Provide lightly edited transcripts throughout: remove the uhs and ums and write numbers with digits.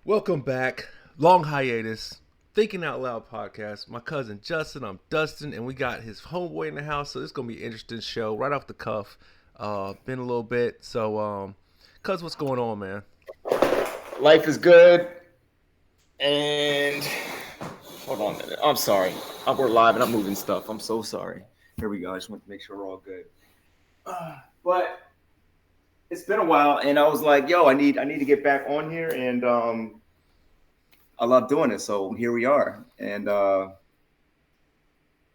Welcome back. Long hiatus. Thinking Out Loud podcast. My cousin Justin, I'm Dustin, and we got his homeboy in the house, so it's gonna be an interesting show right off the cuff. Been a little bit, so cuz what's going on, man? Life is good. And hold on a minute. I'm sorry. We're live and I'm moving stuff. I'm so sorry. Here we go. I just want to make sure we're all good. But it's been a while, and I was like, "Yo, I need to get back on here," and I love doing it. So here we are, and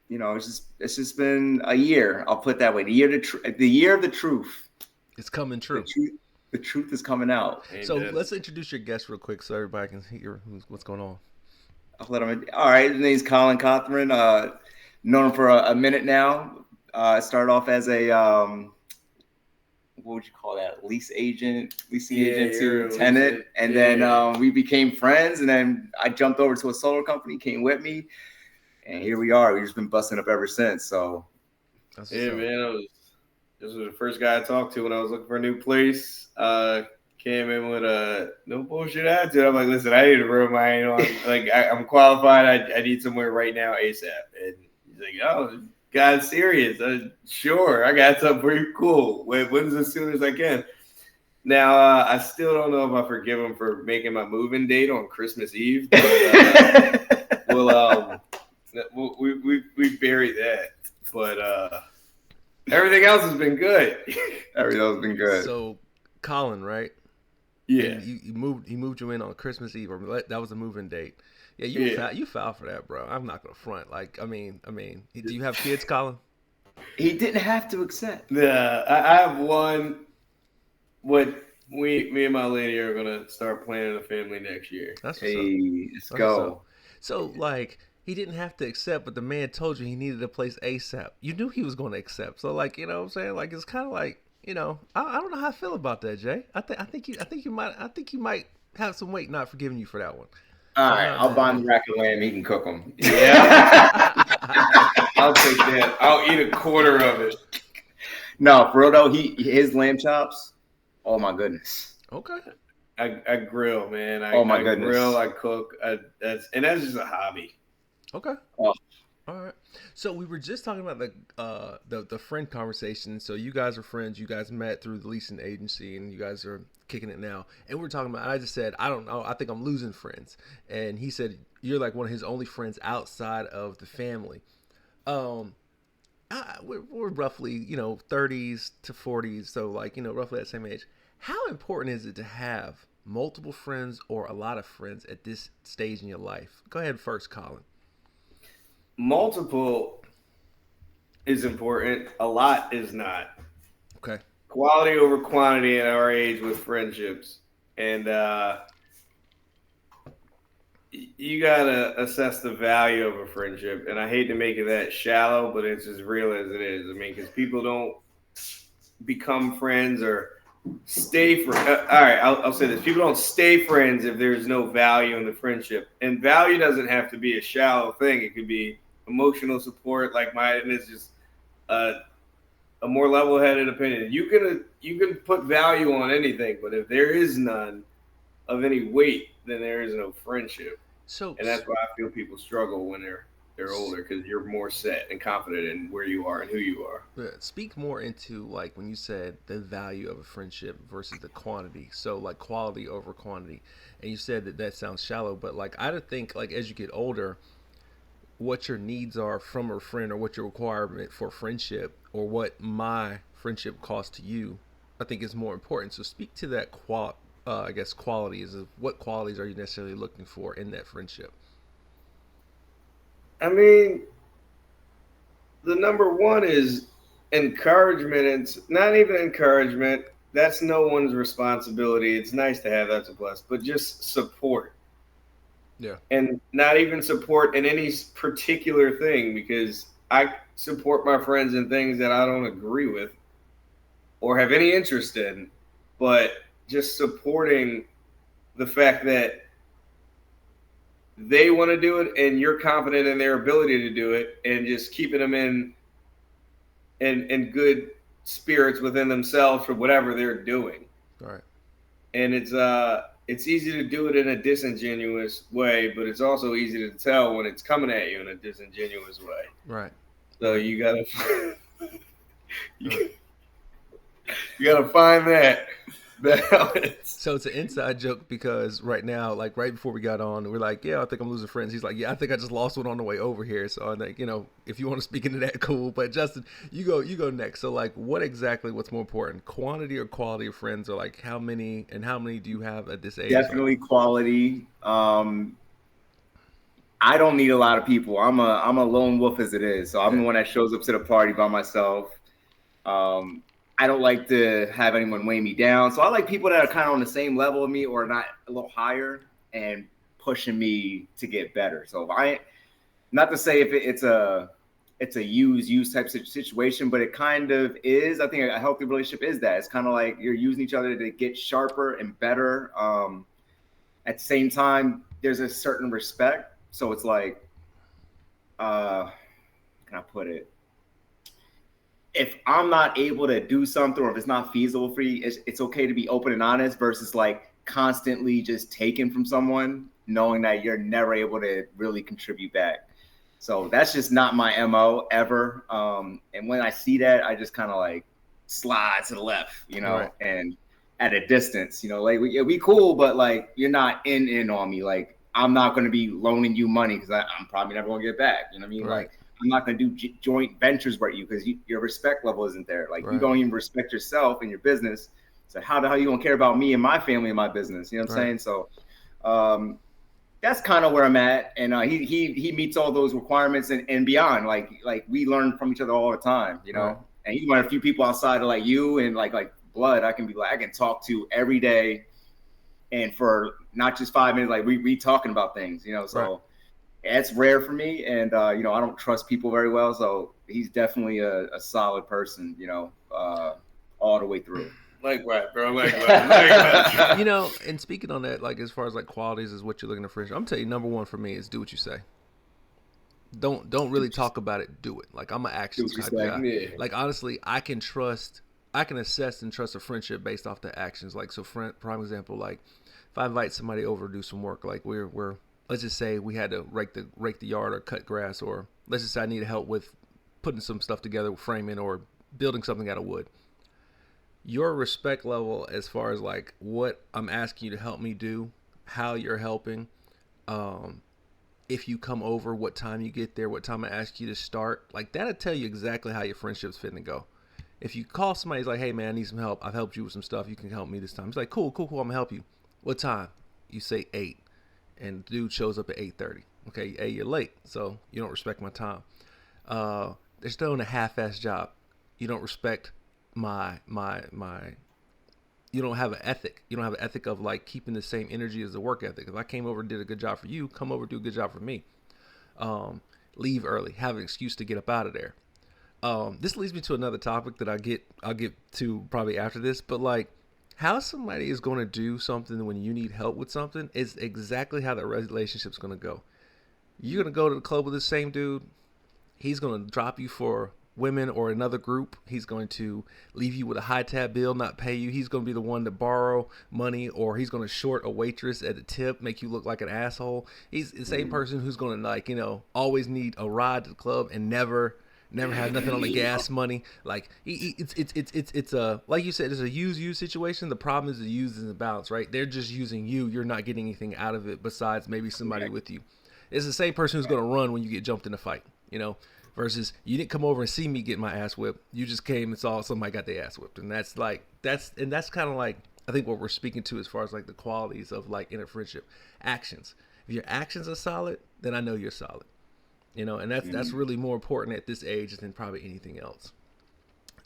it's just been a year. I'll put it that way. The year of the truth. It's coming The true. truth. The truth is coming out. So Amen. let's introduce your guest real quick so everybody can hear what's going on. I'll let him. All right, his name's Colin Cothran. Known him for a minute now. Started off as a what would you call that? Leasing agent to tenant, and then we became friends. And then I jumped over to a solar company, came with me, and here we are. We've just been busting up ever since. So That's Yeah, man. This was the first guy I talked to when I was looking for a new place. Came in with a no bullshit attitude. I'm like, listen, I need a room. I'm qualified. I need somewhere right now ASAP. And he's like, oh, God's serious. Sure, I got something for you. Cool. When's as soon as I can. Now, I still don't know if I forgive him for making my move-in date on Christmas Eve. But we buried that. But everything else has been good. everything else has been good. So Colin, right? Yeah. And he moved you in on Christmas Eve, or that was a move-in date. Yeah, you foul for that, bro. I'm not gonna front. Like, I mean, do you have kids, Colin? He didn't have to accept. I have one. What me and my lady are gonna start planning a family next year. That's what's up. Hey, let's That's what's up. go. So, like, he didn't have to accept, but the man told you he needed a place ASAP. You knew he was going to accept. So, like, you know what I'm saying? Like, it's kind of like, I don't know how I feel about that, Jay. I think you might have some weight not forgiving you for that one. All right, I'll buy him a rack of lamb. He can cook them. Yeah, I'll take that. I'll eat a quarter of it. No, for real though, his lamb chops. Oh my goodness. Okay. I grill, man. Oh my I goodness. grill. I cook. That's just a hobby. Okay. Oh. All right. So we were just talking about the friend conversation. So you guys are friends. You guys met through the leasing agency, and you guys are kicking it now. And we're talking about. I just said I don't know. I think I'm losing friends. And he said you're like one of his only friends outside of the family. Um, we're roughly 30s to 40s, so like roughly that same age. How important is it to have multiple friends or a lot of friends at this stage in your life? Go ahead first, Colin. Multiple is important. A lot is not. Okay. Quality over quantity at our age with friendships, and you gotta assess the value of a friendship. And I hate to make it that shallow, but it's as real as it is. I mean, because people don't become friends or stay for. All right, I'll say this: people don't stay friends if there's no value in the friendship. And value doesn't have to be a shallow thing. It could be emotional support, like mine is just a, a more level-headed opinion. You can put value on anything, but if there is none of any weight, then there is no friendship. So And that's why I feel people struggle when they're older because you're more set and confident in where you are and who you are. speak more into like when you said the value of a friendship versus the quantity. So like quality over quantity, and you said that sounds shallow, but like I would think like as you get older, what your needs are from a friend or what your requirement for friendship or what my friendship costs to you, I think is more important. So speak to that I guess qualities of what qualities are you necessarily looking for in that friendship? I mean, the number one is encouragement. It's not even encouragement. That's no one's responsibility. It's nice to have, that's a plus, but just support. Yeah. And not even support in any particular thing because I support my friends in things that I don't agree with or have any interest in, but just supporting the fact that they want to do it and you're confident in their ability to do it and just keeping them in good spirits within themselves for whatever they're doing. All right. And it's it's easy to do it in a disingenuous way, but it's also easy to tell when it's coming at you in a disingenuous way. Right. So Right. you gotta you, you gotta find that balance. So it's an inside joke because right now, like right before we got on, we're like, yeah, I think I'm losing friends. He's like, yeah, I think I just lost one on the way over here. So I think, if you want to speak into that, cool. But Justin, you go next. So like, what's more important, quantity or quality of friends, or like how many do you have at this age? Definitely quality. I don't need a lot of people. I'm a lone wolf as it is. So I'm the one that shows up to the party by myself. I don't like to have anyone weigh me down. So I like people that are kind of on the same level of me or not a little higher and pushing me to get better. So not to say if it's a use type situation, but it kind of is. I think a healthy relationship is that. It's kind of like you're using each other to get sharper and better. At the same time, there's a certain respect. So it's like, how can I put it? If I'm not able to do something or if it's not feasible for you, it's okay to be open and honest versus like constantly just taking from someone, knowing that you're never able to really contribute back. So that's just not my MO ever. And when I see that, I just kind of like slide to the left, Right. and at a distance, like we cool, but like you're not in on me. Like I'm not going to be loaning you money because I'm probably never going to get back. You know what I mean? Right. Like I'm not going to do joint ventures with you because your respect level isn't there. Like you Right. don't even respect yourself and your business. So how the hell you going to care about me and my family and my business? You know what I'm saying? So that's kind of where I'm at. And he meets all those requirements and beyond. Like we learn from each other all the time, Right. And he's one of a few people outside of like you and like blood I can talk to every day. And for not just 5 minutes, like we talking about things, so Right. it's rare for me. And, I don't trust people very well. So he's definitely a solid person, all the way through. Likewise, bro. Likewise. And speaking on that, like as far as like qualities is what you're looking to friendship, I'm telling you, number one for me is do what you say. Don't really talk about it. Do it. Like I'm an actions type guy. Yeah. Like honestly, I can assess and trust a friendship based off the actions. Like so, prime example, like if I invite somebody over to do some work, like we're let's just say we had to rake the yard or cut grass, or let's just say I need help with putting some stuff together, framing or building something out of wood. Your respect level as far as like what I'm asking you to help me do, how you're helping, if you come over, what time you get there, what time I ask you to start, like that'll tell you exactly how your friendship's fitting to go. If you call somebody, he's like, hey man, I need some help. I've helped you with some stuff. You can help me this time. He's like, cool. I'm gonna help you. What time? You say 8, and the dude shows up at 8:30. Okay, hey, you're late, so you don't respect my time. They're still doing a half-ass job. You don't respect my. You don't have an ethic. You don't have an ethic of like keeping the same energy as the work ethic. If I came over and did a good job for you, come over and do a good job for me. Leave early. Have an excuse to get up out of there. This leads me to another topic that I'll get to probably after this, but like how somebody is going to do something when you need help with something is exactly how that relationship's going to go. You're going to go to the club with the same dude. He's going to drop you for women or another group. He's going to leave you with a high tab bill, not pay you. He's going to be the one to borrow money, or he's going to short a waitress at a tip, make you look like an asshole. He's the same person who's going to like, always need a ride to the club and never have nothing on the gas money. Like it's a, like you said, it's a use situation. The problem is the use and the balance, right? They're just using you. You're not getting anything out of it besides maybe somebody with you. It's the same person who's going to run when you get jumped in a fight, versus you didn't come over and see me get my ass whipped. You just came and saw somebody got their ass whipped. And that's kind of like, I think what we're speaking to as far as like the qualities of like in a friendship. Actions. If your actions are solid, then I know you're solid. And that's really more important at this age than probably anything else.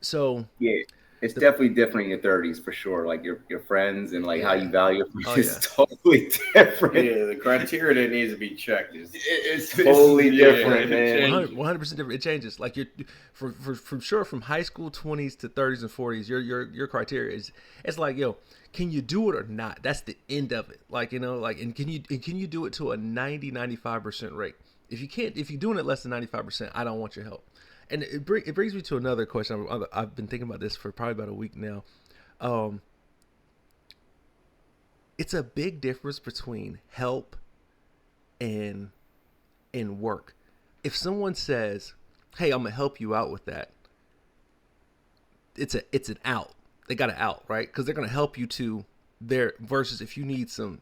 So yeah, it's definitely different in your 30s for sure. Like your friends and like how you value it is totally different. Yeah, the criteria that needs to be checked it's totally different, man. 100% different. It changes. Like you're for sure from high school 20s to 30s and 40s. Your criteria is, it's like, yo, can you do it or not? That's the end of it. Like and can you do it to a 90-95% rate? If you're doing it less than 95%, I don't want your help. And it brings me to another question. I've been thinking about this for probably about a week now. it's a big difference between help and work. If someone says, "Hey, I'm gonna help you out with that," it's an out. They got an out, right? Because they're gonna help you to their versus if you need some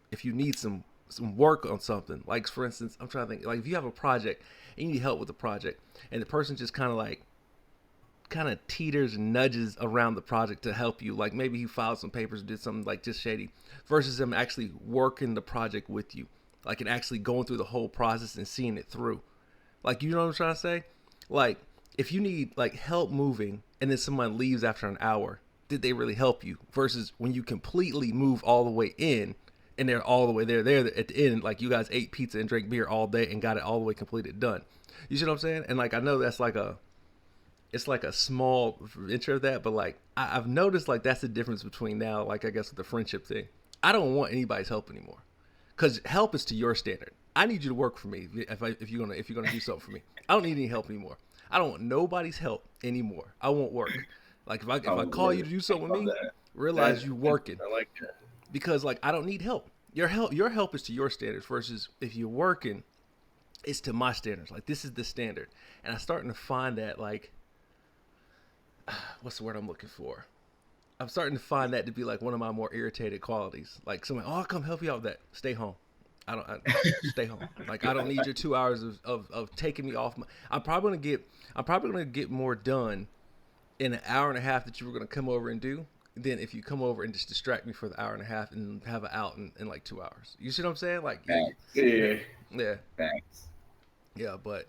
work on something. Like for instance, I'm trying to think. Like if you have a project and you need help with the project, and the person just kind of teeters and nudges around the project to help you. Like maybe he filed some papers, did something like just shady, versus them actually working the project with you, like and actually going through the whole process and seeing it through. Like you know what I'm trying to say? Like if you need like help moving and then someone leaves after an hour, did they really help you? Versus when you completely move all the way in and they're all the way there at the end, like you guys ate pizza and drank beer all day and got it all the way completed done. You see what I'm saying? And like I know that's like it's like a small venture of that, but like I've noticed like that's the difference between now, like I guess with the friendship thing. I don't want anybody's help anymore, because help is to your standard. I need you to work for me if you're gonna do something for me. I don't need any help anymore. I don't want nobody's help anymore. I want work. Like if I call you to do something with me, realize you working, I like that. because like I don't need help. Your help is to your standards versus if you're working, it's to my standards. Like this is the standard, and I'm starting to find that like what's the word I'm looking for? I'm starting to find that to be like one of my more irritated qualities. Like someone, oh, I'll come help you out with that. Stay home. Stay home. Like I don't need your 2 hours of taking me off. I'm probably gonna get more done in an hour and a half that you were gonna come over and do than if you come over and just distract me for the hour and a half and have it out in like 2 hours. You see what I'm saying? Like Yeah. yeah, Thanks. yeah, but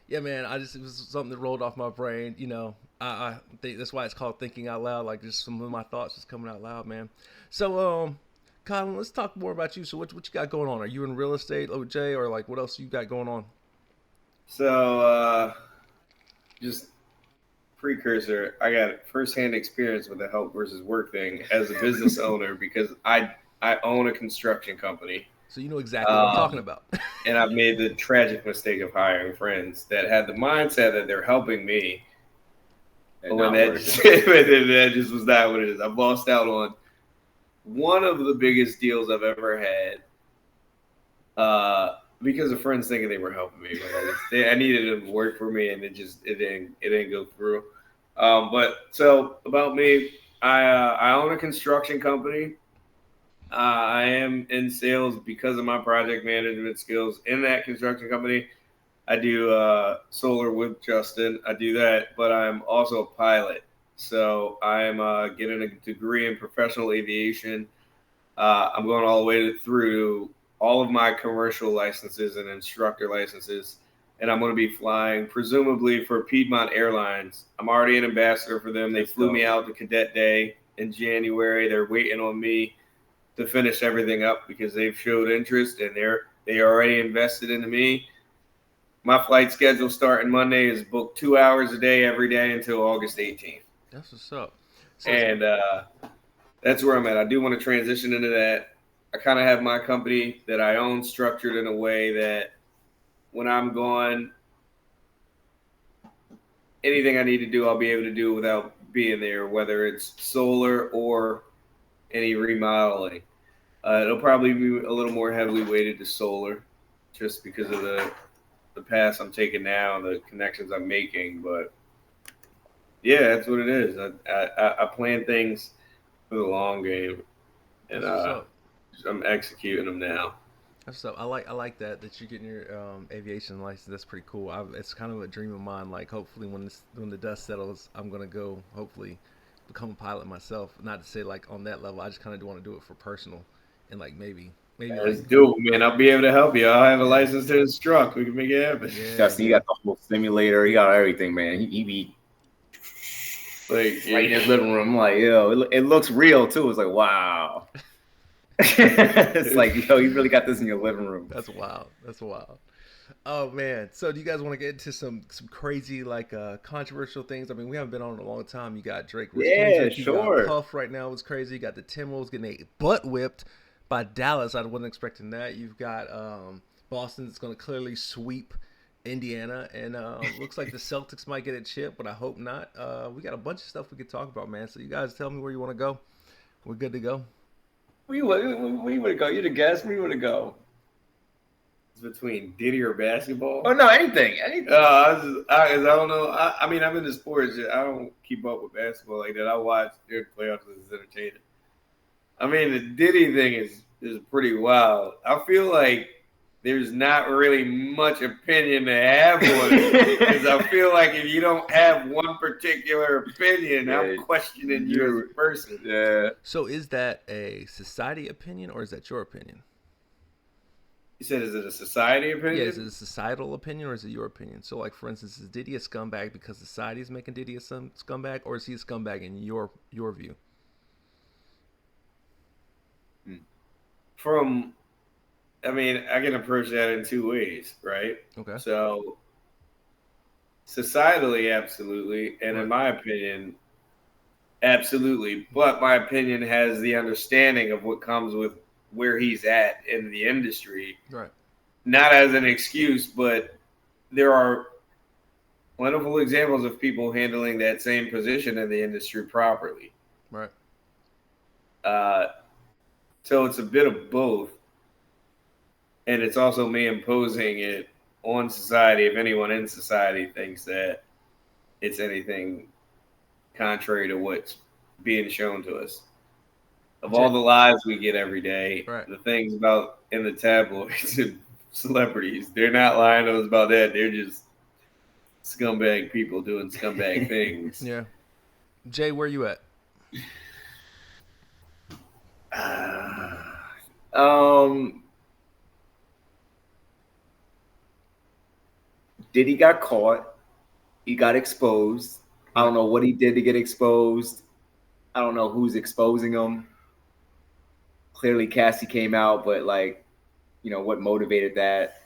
yeah, man, it was something that rolled off my brain. You know, I think that's why it's called thinking out loud. Like just some of my thoughts just coming out loud, man. So, Colin, let's talk more about you. So, what you got going on? Are you in real estate, OJ, or like what else you got going on? So, just precursor, I got firsthand experience with the help versus work thing as a business owner because I own a construction company. So you know exactly what I'm talking about. And I've made the tragic mistake of hiring friends that had the mindset that they're helping me. But when that just was not what it is. I've lost out on one of the biggest deals I've ever had because of friends thinking they were helping me. I needed them to work for me, and it didn't go through. But so about me, I own a construction company. I am in sales because of my project management skills in that construction company. I do solar with Justin. I do that, but I'm also a pilot. So I'm getting a degree in professional aviation. I'm going all the way through all of my commercial licenses and instructor licenses, and I'm going to be flying presumably for Piedmont Airlines. I'm already an ambassador for them. They flew me out to Cadet Day in January. They're waiting on me to finish everything up because they've showed interest and they already invested into me. My flight schedule starting Monday is booked 2 hours a day every day until August 18th. That's what's up. And that's where I'm at. I do want to transition into that. I kind of have my company that I own structured in a way that when I'm gone, anything I need to do, I'll be able to do without being there, whether it's solar or any remodeling. It'll probably be a little more heavily weighted to solar just because of the path I'm taking now and the connections I'm making. But yeah, that's what it is. I plan things for the long game, and I'm executing them now. That's what's up. I like that you're getting your aviation license. That's pretty cool. It's kind of a dream of mine. Like hopefully when the dust settles, I'm gonna go hopefully become a pilot myself. Not to say like on that level. I just kind of want to do it for personal, and like maybe Let's do it, man. I'll be able to help you. I'll have a license to instruct. We can make it happen. Yeah, Justin, you got the whole simulator. You got everything, man. He be like right in his living room. I'm like, yo, it looks real too. It's like, wow. It's like, yo, you really got this in your living room. That's wild. Oh man. So do you guys want to get into some crazy like controversial things? I mean, we haven't been on in a long time. You got Drake. Yeah, you sure. got Puff right now. It's crazy. You got the Timberwolves getting a butt whipped by Dallas. I wasn't expecting that. You've got Boston that's going to clearly sweep Indiana, and looks like the Celtics might get a chip, but I hope not. We got a bunch of stuff we could talk about, man. So you guys tell me where you want to go. We're good to go. Where you want to go? You're the guest. Where you want to go? It's between Diddy or basketball. Oh no, anything. I don't know. I mean, I'm into sports. I don't keep up with basketball like that. I watch their playoffs as entertainment. I mean, the Diddy thing is pretty wild. I feel like there's not really much opinion to have on it because I feel like if you don't have one particular opinion, I'm questioning you as a person. Yeah. So is that a society opinion or is that your opinion? You said, is it a society opinion? Yeah, is it a societal opinion or is it your opinion? So, like, for instance, is Diddy a scumbag because society is making Diddy a scumbag, or is he a scumbag in your view? I mean, I can approach that in two ways, right? Okay. So, societally, absolutely, and in my opinion, absolutely. But my opinion has the understanding of what comes with where he's at in the industry. Right. Not as an excuse, but there are plentiful examples of people handling that same position in the industry properly. Right. So it's a bit of both. And it's also me imposing it on society if anyone in society thinks that it's anything contrary to what's being shown to us. Of all the lies we get every day, right. The things about in the tabloids and celebrities, they're not lying to us about that. They're just scumbag people doing scumbag things. Yeah. Jay, where you at? Diddy got caught. He got exposed. I don't know what he did to get exposed. I don't know who's exposing him. Clearly, Cassie came out, but like, you know, what motivated that?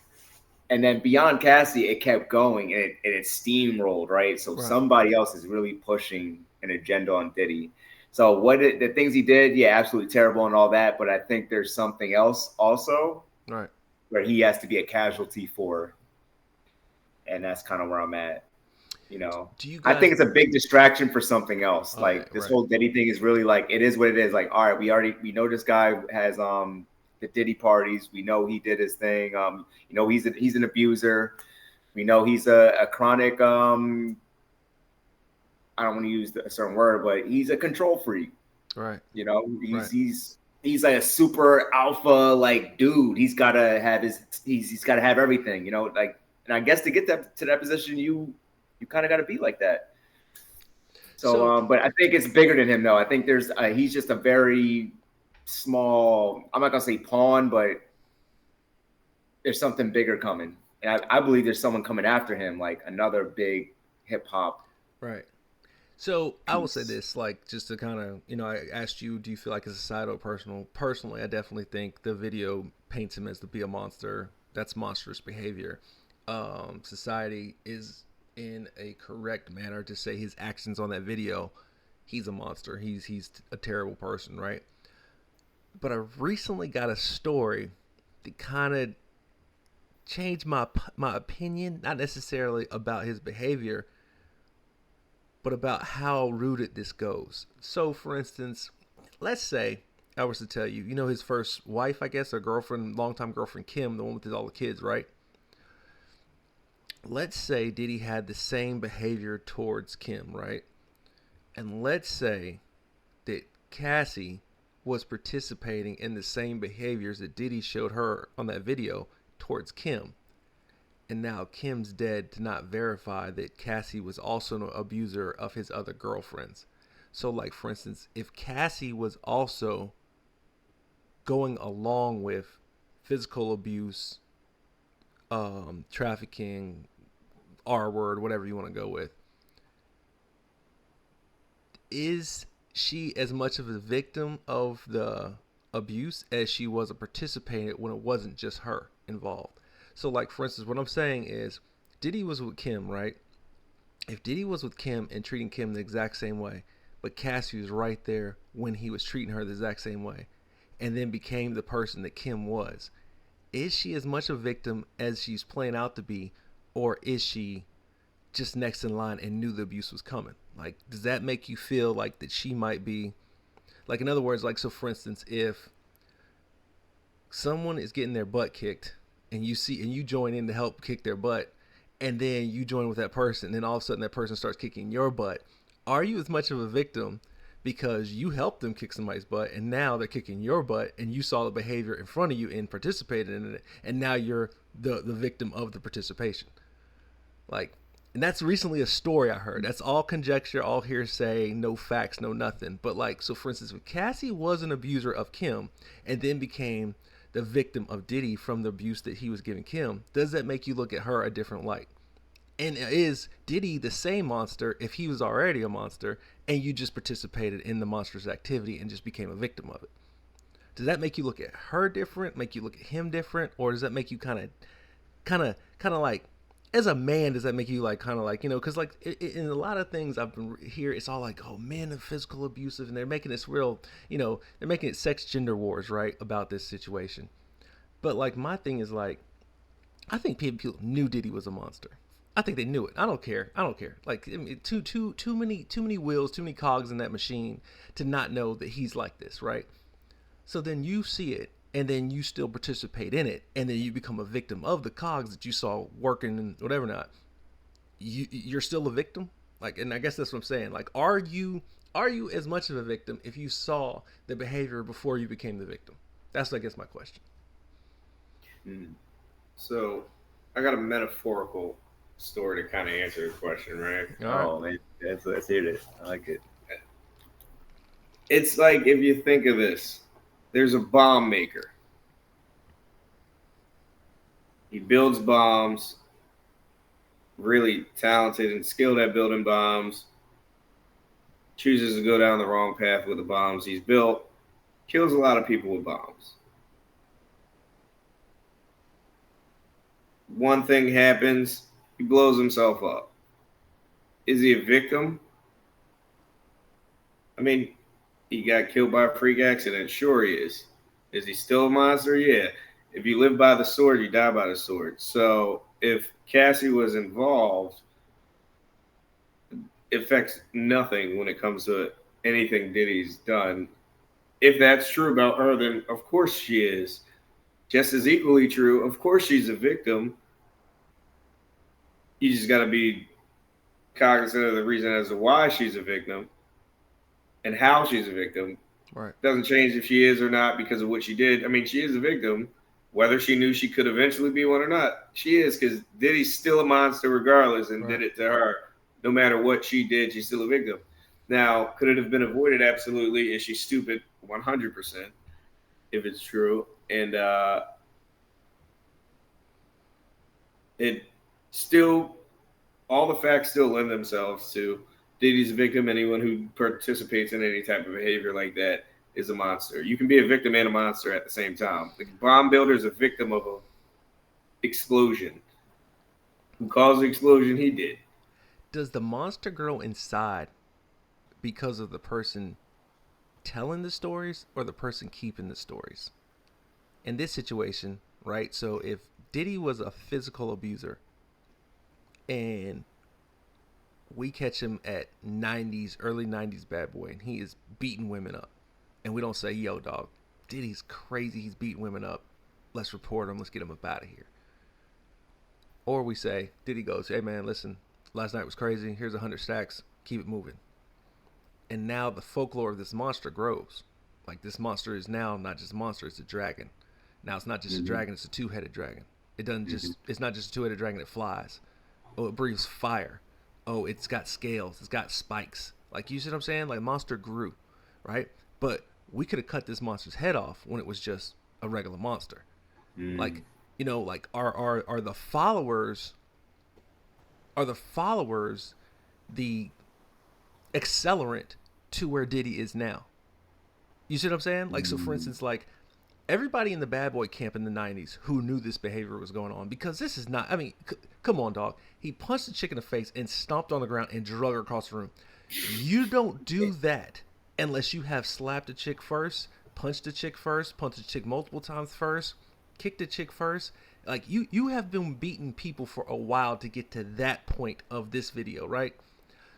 And then beyond Cassie, it kept going and it steamrolled, right? So somebody else is really pushing an agenda on Diddy. So the things he did, yeah, absolutely terrible and all that. But I think there's something else also, right, where he has to be a casualty for. And that's kind of where I'm at. You know, I think it's a big distraction for something else. Okay, like this whole Diddy thing is really like, it is what it is. Like, all right, we know this guy has the Diddy parties. We know he did his thing. You know, he's an abuser. We know he's a chronic. I don't want to use a certain word, but he's a control freak. Right. You know, he's like a super alpha like dude. He's got to have he's got to have everything. You know, like, and I guess to get to that position, you kind of got to be like that. So, but I think it's bigger than him, though. I think he's just a very small, I'm not going to say pawn, but there's something bigger coming. And I believe there's someone coming after him, like another big hip hop. Right. So I will say this, like, just to kind of, you know, I asked you, do you feel like it's societal or personal? Personally, I definitely think the video paints him as to be a monster. That's monstrous behavior. Society is in a correct manner to say his actions on that video, he's a monster. He's a terrible person, right? But I recently got a story that kind of changed my opinion, not necessarily about his behavior, but about how rooted this goes. So, for instance, let's say I was to tell you, you know, his first wife, I guess, or girlfriend, longtime girlfriend, Kim, the one with all the kids, right? Let's say Diddy had the same behavior towards Kim, right? And let's say that Cassie was participating in the same behaviors that Diddy showed her on that video towards Kim. And now Kim's dead to not verify that Cassie was also an abuser of his other girlfriends. So, like, for instance, if Cassie was also going along with physical abuse, trafficking, R-word, whatever you want to go with, is she as much of a victim of the abuse as she was a participant when it wasn't just her involved? So, like, for instance, what I'm saying is Diddy was with Kim, right? If Diddy was with Kim and treating Kim the exact same way, but Cassie was right there when he was treating her the exact same way, and then became the person that Kim was, is she as much a victim as she's playing out to be, or is she just next in line and knew the abuse was coming? Like, does that make you feel like that she might be, like, in other words, like, so for instance, if someone is getting their butt kicked, and you join in to help kick their butt, and then you join with that person, and then all of a sudden that person starts kicking your butt. Are you as much of a victim because you helped them kick somebody's butt, and now they're kicking your butt, and you saw the behavior in front of you and participated in it, and now you're the victim of the participation? Like, and that's recently a story I heard. That's all conjecture, all hearsay, no facts, no nothing. But like, so for instance, if Cassie was an abuser of Kim and then became the victim of Diddy from the abuse that he was giving Kim, does that make you look at her a different light? And is Diddy the same monster if he was already a monster and you just participated in the monster's activity and just became a victim of it? Does that make you look at her different, make you look at him different, or does that make you kind of like, as a man, does that make you like kind of like, because like in a lot of things I've been here, it's all like, oh, men are physical abusive, and they're making this real, they're making it sex gender wars, right, about this situation. But like, my thing is like, I think people knew Diddy was a monster. I think they knew it. I don't care. Like, I mean, too many wheels, too many cogs in that machine to not know that he's like this, right? So then you see it, and then you still participate in it, and then you become a victim of the cogs that you saw working and whatever not. You're still a victim. Like, and I guess that's what I'm saying. Like, are you as much of a victim if you saw the behavior before you became the victim? That's, I guess, my question. So, I got a metaphorical story to kind of answer the question, right? Oh man, let's hear this. I like it. It's like, if you think of this, there's a bomb maker. He builds bombs, really talented and skilled at building bombs, chooses to go down the wrong path with the bombs he's built, kills a lot of people with bombs. One thing happens, he blows himself up. Is he a victim? I mean, he got killed by a freak accident. Sure he is. Is he still a monster? Yeah. If you live by the sword, you die by the sword. So if Cassie was involved, it affects nothing when it comes to anything Diddy's done. If that's true about her, then of course she is. Just as equally true, of course she's a victim. You just got to be cognizant of the reason as to why she's a victim and how she's a victim. Right. Doesn't change if she is or not because of what she did. I mean, she is a victim. Whether she knew she could eventually be one or not, she is, because Diddy's still a monster regardless and did it to her. No matter what she did, she's still a victim. Now, could it have been avoided? Absolutely. Is she stupid? 100%, if it's true. And it still, all the facts still lend themselves to Diddy's a victim. Anyone who participates in any type of behavior like that is a monster. You can be a victim and a monster at the same time. The bomb builder is a victim of an explosion. Who caused the explosion? He did. Does the monster grow inside because of the person telling the stories or the person keeping the stories? In this situation, right? So if Diddy was a physical abuser and we catch him at early 90s bad boy, and he is beating women up, and we don't say, yo, dog, Diddy's crazy, he's beating women up, let's report him, let's get him up out of here. Or we say, Diddy goes, hey man, listen, last night was crazy, here's 100 stacks, keep it moving. And now the folklore of this monster grows. Like, this monster is now not just a monster, it's a dragon. Now it's not just a dragon, it's a two-headed dragon. It doesn't just, it's not just a two-headed dragon that flies. Oh, it breathes fire. Oh, it's got scales, it's got spikes. Like, you see what I'm saying? Like, monster grew, right? But we could have cut this monster's head off when it was just a regular monster. Like, like are the followers the accelerant to where Diddy is now? You see what I'm saying? Like, so for instance, like, everybody in the bad boy camp in the 90s who knew this behavior was going on, because this is not, I mean, come on, dog. He punched the chick in the face and stomped on the ground and drug her across the room. You don't do that unless you have slapped a chick first, punched a chick first, punched a chick multiple times first, kicked a chick first. Like, you have been beating people for a while to get to that point of this video, right?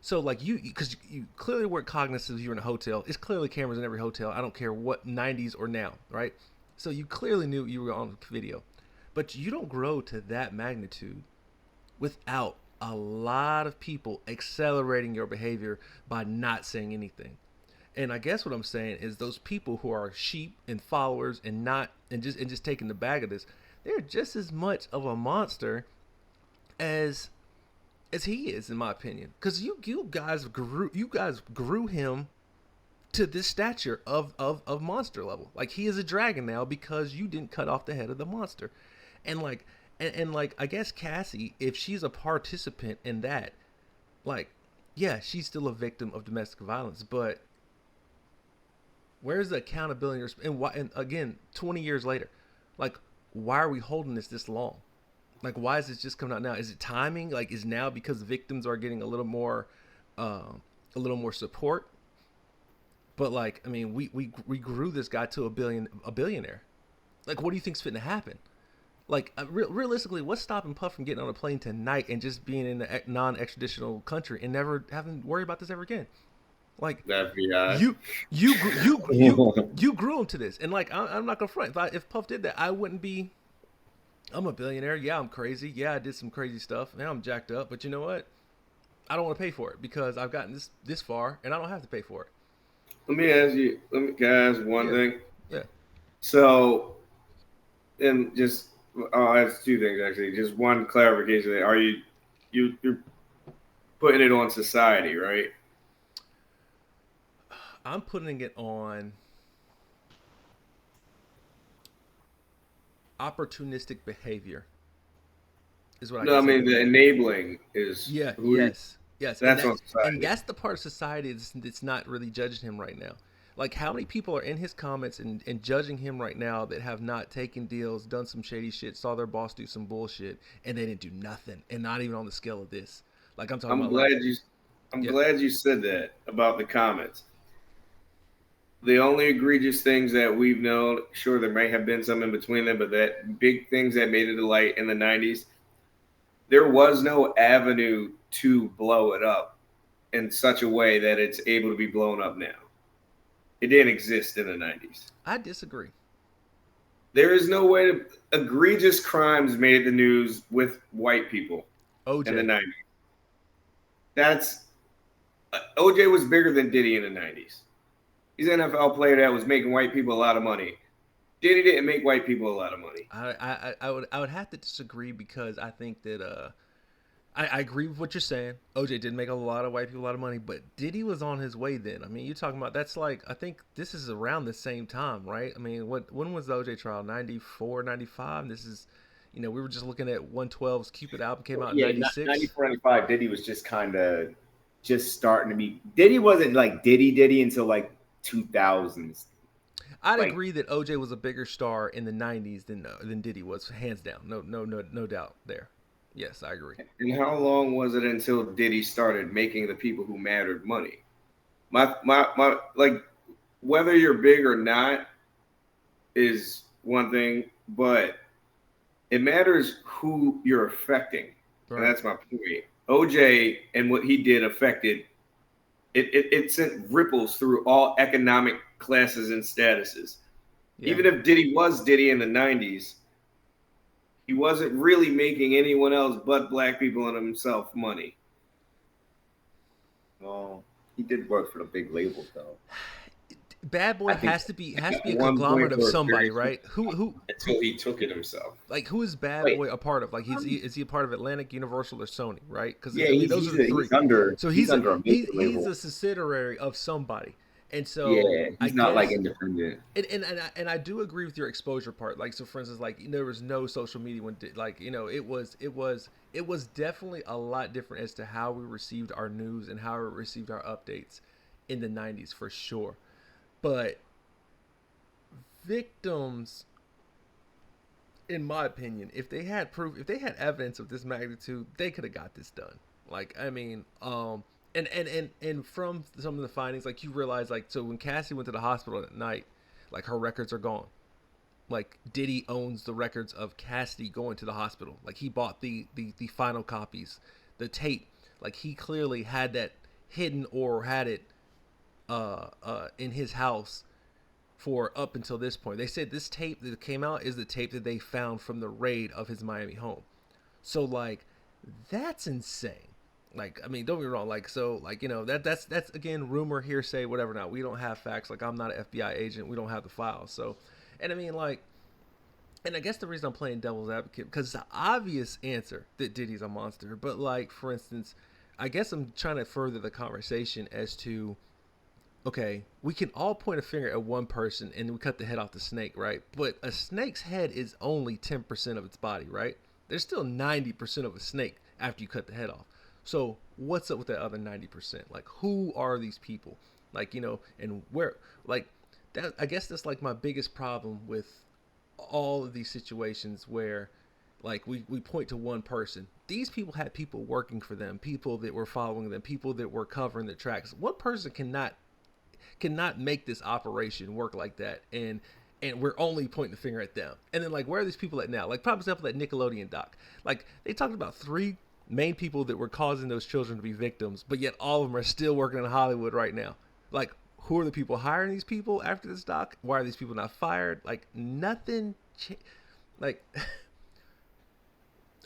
So, like, because you clearly weren't cognizant you're in a hotel. It's clearly cameras in every hotel. I don't care what, 90s or now, right? So you clearly knew you were on video, but you don't grow to that magnitude without a lot of people accelerating your behavior by not saying anything. And I guess what I'm saying is those people who are sheep and followers and not and just taking the bag of this, they're just as much of a monster as he is, in my opinion. Because you guys grew him to this stature of monster level. Like he is a dragon now because you didn't cut off the head of the monster. And like and like I guess Cassie, if she's a participant in that, like, yeah, she's still a victim of domestic violence, but where's the accountability and why? And again, 20 years later, like, why are we holding this long? Like, why is this just coming out now? Is it timing? Like, is now because victims are getting a little more support? But like, I mean, we grew this guy to a billionaire. Like, what do you think's fitting to happen? Like, realistically, what's stopping Puff from getting on a plane tonight and just being in a non-extraditional country and never having to worry about this ever again? Like, FBI. you grew him to this, and like, I'm not gonna front. If Puff did that, I wouldn't be. I'm a billionaire. Yeah, I'm crazy. Yeah, I did some crazy stuff. Now I'm jacked up. But you know what? I don't want to pay for it because I've gotten this far, and I don't have to pay for it. Let me ask you. Can I ask one thing? Yeah. So, and just I'll ask two things actually. Just one clarification. Are you're putting it on society, right? I'm putting it on opportunistic behavior. Is what I. No, I mean the enabling is. Yeah. Yes. That's on society. And that's the part of society that's not really judging him right now. Like, how many people are in his comments and judging him right now that have not taken deals, done some shady shit, saw their boss do some bullshit, and they didn't do nothing, and not even on the scale of this. Like, I'm talking about. I'm glad you said that about the comments. The only egregious things that we've known, sure, there may have been some in between them, but that big things that made it to light in the 90s, there was no avenue to blow it up in such a way that it's able to be blown up now. It didn't exist in the 90s. I disagree. There is no way to egregious crimes made the news with white people OJ. in the 90s. That's OJ was bigger than Diddy in the 90s. He's an NFL player that was making white people a lot of money. Diddy didn't make white people a lot of money. I would have to disagree because I think that I agree with what you're saying. OJ did make a lot of white people a lot of money, but Diddy was on his way then. I mean, you're talking about that's like, I think this is around the same time, right? I mean, when was the OJ trial? 94, 95? This is, we were just looking at 112's Cupid album came out in 96. 94, 95. Diddy was just kind of just starting to be. Diddy wasn't like Diddy until like 2000s. I'd agree that OJ was a bigger star in the 90s than Diddy was, hands down. No doubt there. Yes, I agree. And how long was it until Diddy started making the people who mattered money? My like, whether you're big or not is one thing, but it matters who you're affecting. Right. And that's my point. OJ and what he did affected it sent ripples through all economic classes and statuses. Yeah. Even if Diddy was Diddy in the 90s, he wasn't really making anyone else but black people and himself money. Well, he did work for the big labels, though. Bad Boy has to be a conglomerate of somebody, right? Who until he took it himself. Like, who is Bad Boy a part of? Like, is he a part of Atlantic, Universal, or Sony? Right? Because those are the three. He's a subsidiary of somebody, and so he's not like independent. And I do agree with your exposure part. Like, so for instance, like, there was no social media when it was definitely a lot different as to how we received our news and how we received our updates in the 90s for sure. But victims, in my opinion, if they had proof, if they had evidence of this magnitude, they could have got this done. Like, I mean, and from some of the findings, like, you realize, like, so when Cassie went to the hospital at night, like, her records are gone. Like, Diddy owns the records of Cassidy going to the hospital. Like, he bought the final copies, the tape. Like, he clearly had that hidden or had it in his house for up until this point. They said this tape that came out is the tape that they found from the raid of his Miami home. So like, that's insane. Like, I mean, don't get me wrong. Like, so like, that's again rumor, hearsay, whatever. Now we don't have facts. Like, I'm not an FBI agent. We don't have the files. So, and I mean, like, and I guess the reason I'm playing devil's advocate because it's the obvious answer that Diddy's a monster. But like, for instance, I guess I'm trying to further the conversation as to, okay, we can all point a finger at one person and we cut the head off the snake, right? But a snake's head is only 10% of its body, right? There's still 90% of a snake after you cut the head off. So what's up with that other 90%? Like, who are these people? Like, and where, like, that, I guess that's like my biggest problem with all of these situations where like we point to one person. These people had people working for them, people that were following them, people that were covering the tracks. One person cannot make this operation work like that, and we're only pointing the finger at them. And then like, where are these people at now? Like, for example, that Nickelodeon doc, like they talked about three main people that were causing those children to be victims, but yet all of them are still working in Hollywood right now. Like, who are the people hiring these people after this doc? Why are these people not fired? Like, nothing like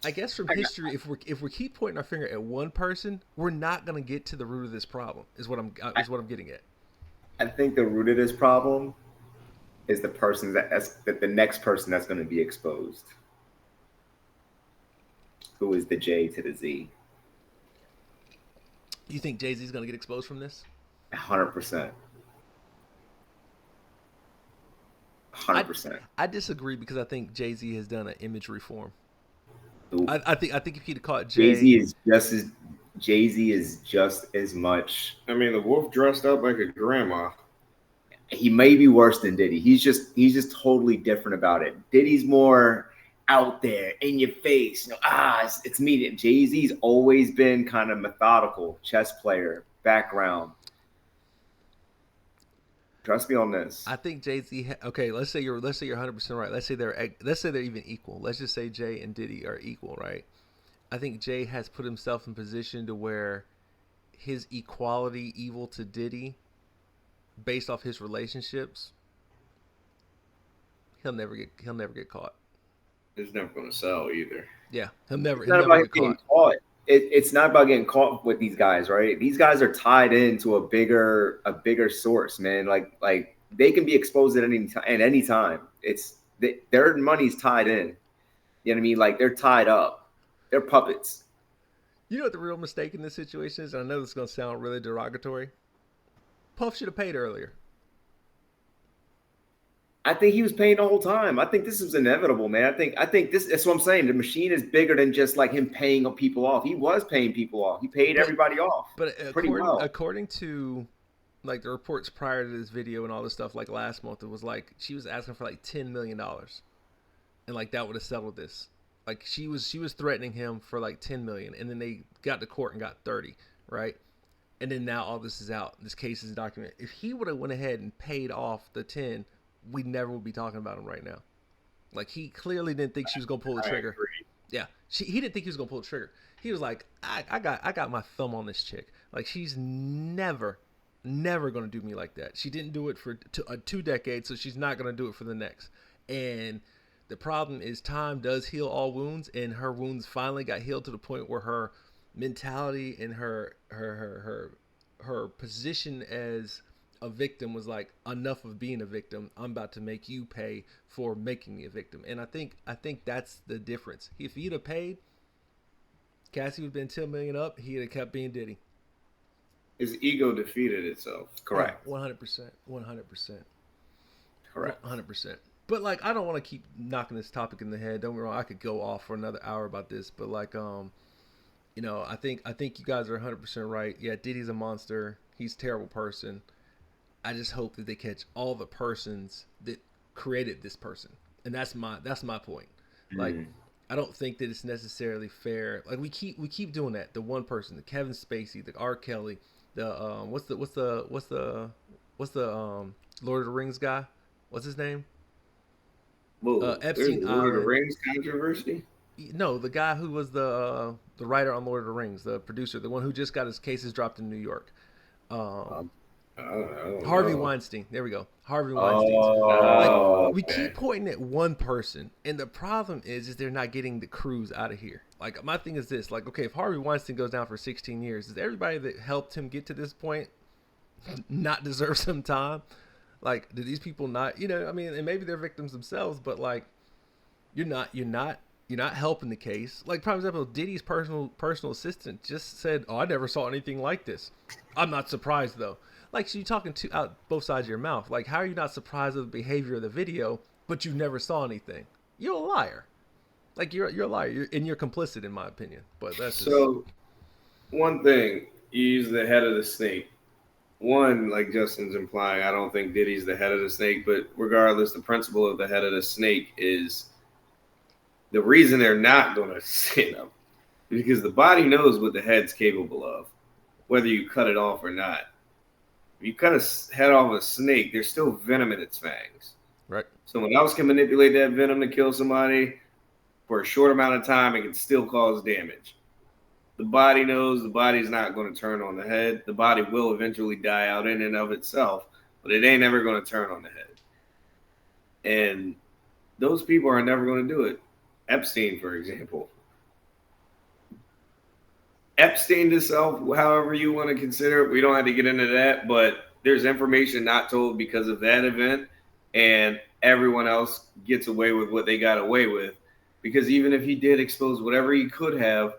I guess from history, if we keep pointing our finger at one person, we're not gonna get to the root of this problem. Is what I'm getting at. I think the root of this problem is the person that the next person that's going to be exposed, who is the J to the Z. You think Jay-Z's gonna get exposed from this? 100%. 100%. I disagree because I think Jay-Z has done an image reform. I think if he'd caught Jay-Z is just as much. I mean, the wolf dressed up like a grandma. He may be worse than Diddy. He's just totally different about it. Diddy's more out there, in your face. It's me. Jay-Z's always been kind of methodical, chess player, background. Trust me on this. I think Jay-Z. Okay, let's say you're 100% right. Let's say they're even equal. Let's just say Jay and Diddy are equal, right? I think Jay has put himself in position to where his equality evil to Diddy, based off his relationships, he'll never get caught. It's never going to sell either. Yeah, he'll never get caught. It's not about getting caught with these guys, right? These guys are tied into a bigger source, man. Like they can be exposed at any time. It's their money's tied in. You know what I mean? Like, they're tied up. They're puppets. You know what the real mistake in this situation is? And I know this is going to sound really derogatory. Puff should have paid earlier. I think he was paying the whole time. I think this was inevitable, man. I think that's what I'm saying. The machine is bigger than just like him paying people off. He was paying people off. He paid everybody off. But according to like the reports prior to this video and all this stuff, like last month, it was like she was asking for like $10 million, and like that would have settled this. Like she was threatening him for like 10 million, and then they got to court and got 30, right? And then now all this is out. This case is documented. If he would have went ahead and paid off the 10, we never would be talking about him right now. Like, he clearly didn't think she was gonna pull the trigger. Yeah, he didn't think he was gonna pull the trigger. He was like, I got my thumb on this chick. Like, she's never gonna do me like that. She didn't do it for 2 decades, so she's not gonna do it for the next. And the problem is, time does heal all wounds, and her wounds finally got healed to the point where her mentality and her position as a victim was like, enough of being a victim. I'm about to make you pay for making me a victim. And I think that's the difference. If he'd have paid, Cassie would have been 10 million up. He'd have kept being Diddy. His ego defeated itself. Correct. 100%. 100%. Correct. 100%. But like, I don't want to keep knocking this topic in the head. Don't get me wrong. I could go off for another hour about this, but like, I think you guys are 100% right. Yeah, Diddy's a monster. He's a terrible person. I just hope that they catch all the persons that created this person, and that's my point. Like, I don't think that it's necessarily fair. Like, we keep doing that. The one person, the Kevin Spacey, the R. Kelly, the what's the Lord of the Rings guy? What's his name? Lord Epstein of the Rings controversy. No, the guy who was the writer on Lord of the Rings, the producer, the one who just got his cases dropped in New York. I don't Harvey know. Weinstein. There we go. Harvey Weinstein. Like Oh, we Okay. keep pointing at one person, and the problem is they're not getting the crews out of here. Like my thing is this: like, okay, if Harvey Weinstein goes down for 16 years, does everybody that helped him get to this point not deserve some time? Like, do these people not? You know, I mean, and maybe they're victims themselves, but like, you're not helping the case. Like, for example, Diddy's personal assistant just said, "Oh, I never saw anything like this." I'm not surprised though. Like, so you're talking to out both sides of your mouth. Like, how are you not surprised of the behavior of the video, but you never saw anything? You're a liar. Like, you're a liar, and you're complicit, in my opinion. But that's just So one thing, you use the head of the snake. One, like Justin's implying, I don't think Diddy's the head of the snake, but regardless, the principle of the head of the snake is the reason they're not going to sit him because the body knows what the head's capable of, whether you cut it off or not. If you cut a head off a snake, there's still venom in its fangs. right. Someone else can manipulate that venom to kill somebody for a short amount of time and can still cause damage. The body knows the body's not going to turn on the head. The body will eventually die out in and of itself, but it ain't ever going to turn on the head. And those people are never going to do it. Epstein, for example. Epstein himself, however you want to consider it, we don't have to get into that, but there's information not told because of that event, and everyone else gets away with what they got away with. Because even if he did expose whatever he could have,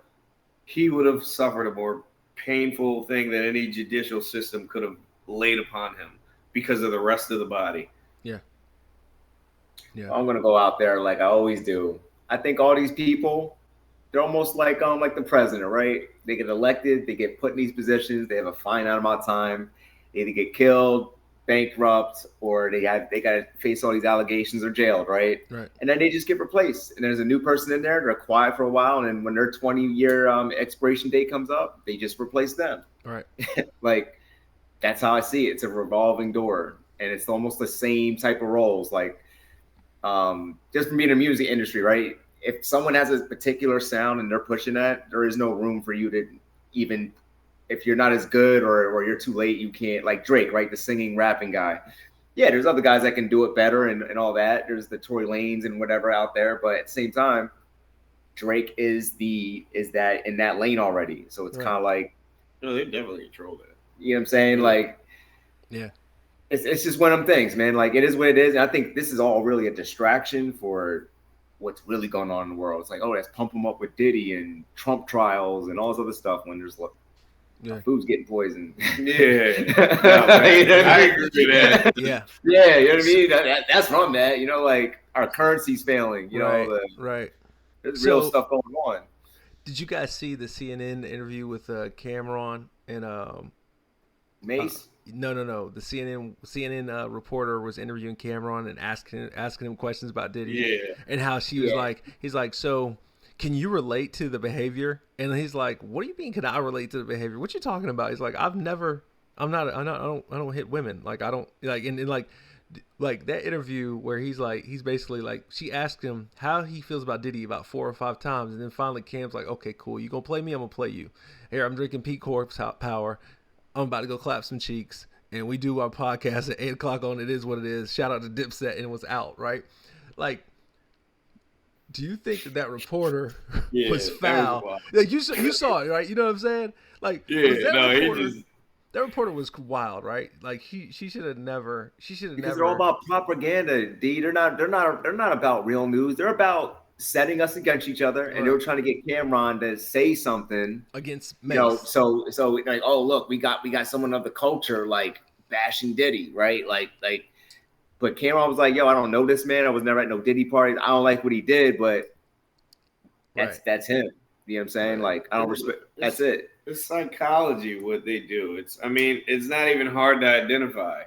he would have suffered a more painful thing that any judicial system could have laid upon him because of the rest of the body. Yeah. Yeah. I'm gonna go out there like I always do. I think all these people, they're almost like the president, right? They get elected, they get put in these positions, they have a finite amount of time, they either get killed, bankrupt, or they gotta face all these allegations or jailed, right? Right. And then they just get replaced. And there's a new person in there, they're quiet for a while, and then when their 20-year expiration date comes up, they just replace them. Right. Like that's how I see it. It's a revolving door. And it's almost the same type of roles. Like just from being in the music industry, right? If someone has a particular sound and they're pushing that, there is no room for you to even, if you're not as good or you're too late, you can't, like Drake, right? The singing, rapping guy. Yeah, there's other guys that can do it better and all that. There's the Tory Lanez and whatever out there. But at the same time, Drake is that in that lane already. So it's Right. kind of like, No, they definitely control that. you know what I'm saying? Like, Yeah. it's just one of them things, man. Like it is what it is. And I think this is all really a distraction for what's really going on in the world. It's like, oh, let's pump them up with Diddy and Trump trials and all this other stuff when there's food's getting poisoned. Yeah. No, man, you know what I mean? agree with that. Yeah. Yeah, you know what I mean? That's from that. You know, like our currency's failing. You Right. know, Right. there's So- real stuff going on. Did you guys see the CNN interview with Cameron and Mace. No. The CNN reporter was interviewing Cameron and asking him questions about Diddy. Yeah. And how she was Yeah. like, he's like, so can you relate to the behavior? And he's like, what do you mean? Can I relate to the behavior? What you talking about? He's like, I don't hit women. Like I don't like and like that interview where he's basically like, she asked him how he feels about Diddy about 4 or 5 times, and then finally Cam's like, okay, cool, you gonna play me? I'm gonna play you. Here, I'm drinking Pete Corpse Power. I'm about to go clap some cheeks, and we do our podcast at 8:00 on It Is What It Is. Shout out to Dipset, and it was out, right? Like, do you think that reporter Yeah, was that was foul? wild. Like you saw it, right? You know what I'm saying? Like, Yeah, was that no, he reporter, just that reporter was wild, right? Like she should have never. Because they're all about propaganda, D. They're not about real news. They're about setting us against each other, and they were trying to get Cameron to say something against you Mace. know, so like, oh look, we got someone of the culture like bashing Diddy, right? Like, but Cameron was like, yo, I don't know this man. I was never at no Diddy parties. I don't like what he did, but that's him. You know what I'm saying? Right. Like, I don't respect. That's it. It's psychology it's not even hard to identify.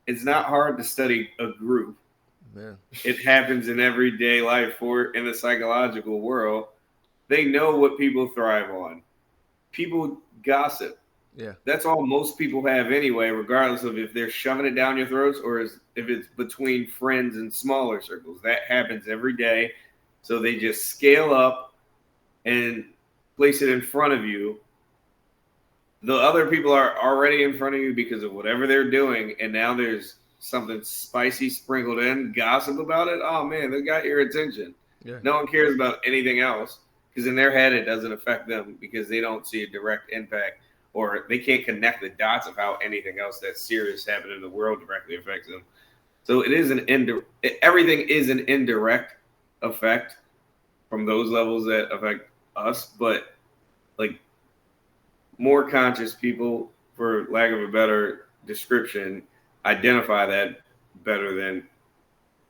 It's not hard to study a group. Man. It happens in everyday life or in the psychological world. They know what people thrive on. People gossip. Yeah. That's all most people have anyway, regardless of if they're shoving it down your throats or if it's between friends and smaller circles. That happens every day. So they just scale up and place it in front of you the other people are already in front of you because of whatever they're doing, and now there's something spicy sprinkled in, gossip about it. Oh man, they got your attention. Yeah. No one cares about anything else because in their head it doesn't affect them because they don't see a direct impact or they can't connect the dots of how anything else that's serious happening in the world directly affects them. So it is everything is an indirect effect from those levels that affect us, but like more conscious people, for lack of a better description, identify that better than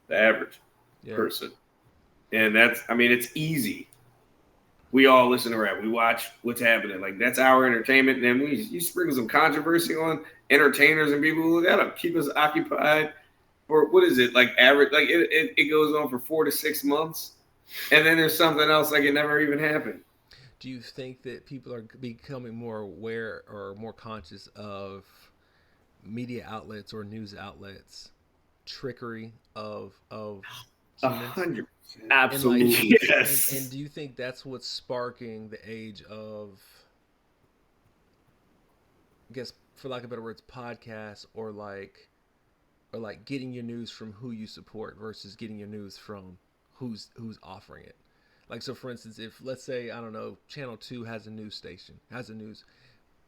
the average person. And that's, I mean, it's easy. We all listen to rap. We watch what's happening. Like, that's our entertainment. And then you sprinkle some controversy on entertainers and people who gotta keep us occupied for, what is it, like average? Like, it goes on for 4 to 6 months. And then there's something else like it never even happened. Do you think that people are becoming more aware or more conscious of media outlets or news outlets trickery of humans? 100%. Absolutely. And, like, Yes. and do you think that's what's sparking the age of, I guess, for lack of better words, podcasts or like getting your news from who you support versus getting your news from who's offering it? Like, so for instance, if let's say, I don't know, Channel 2 has a news station, has a news,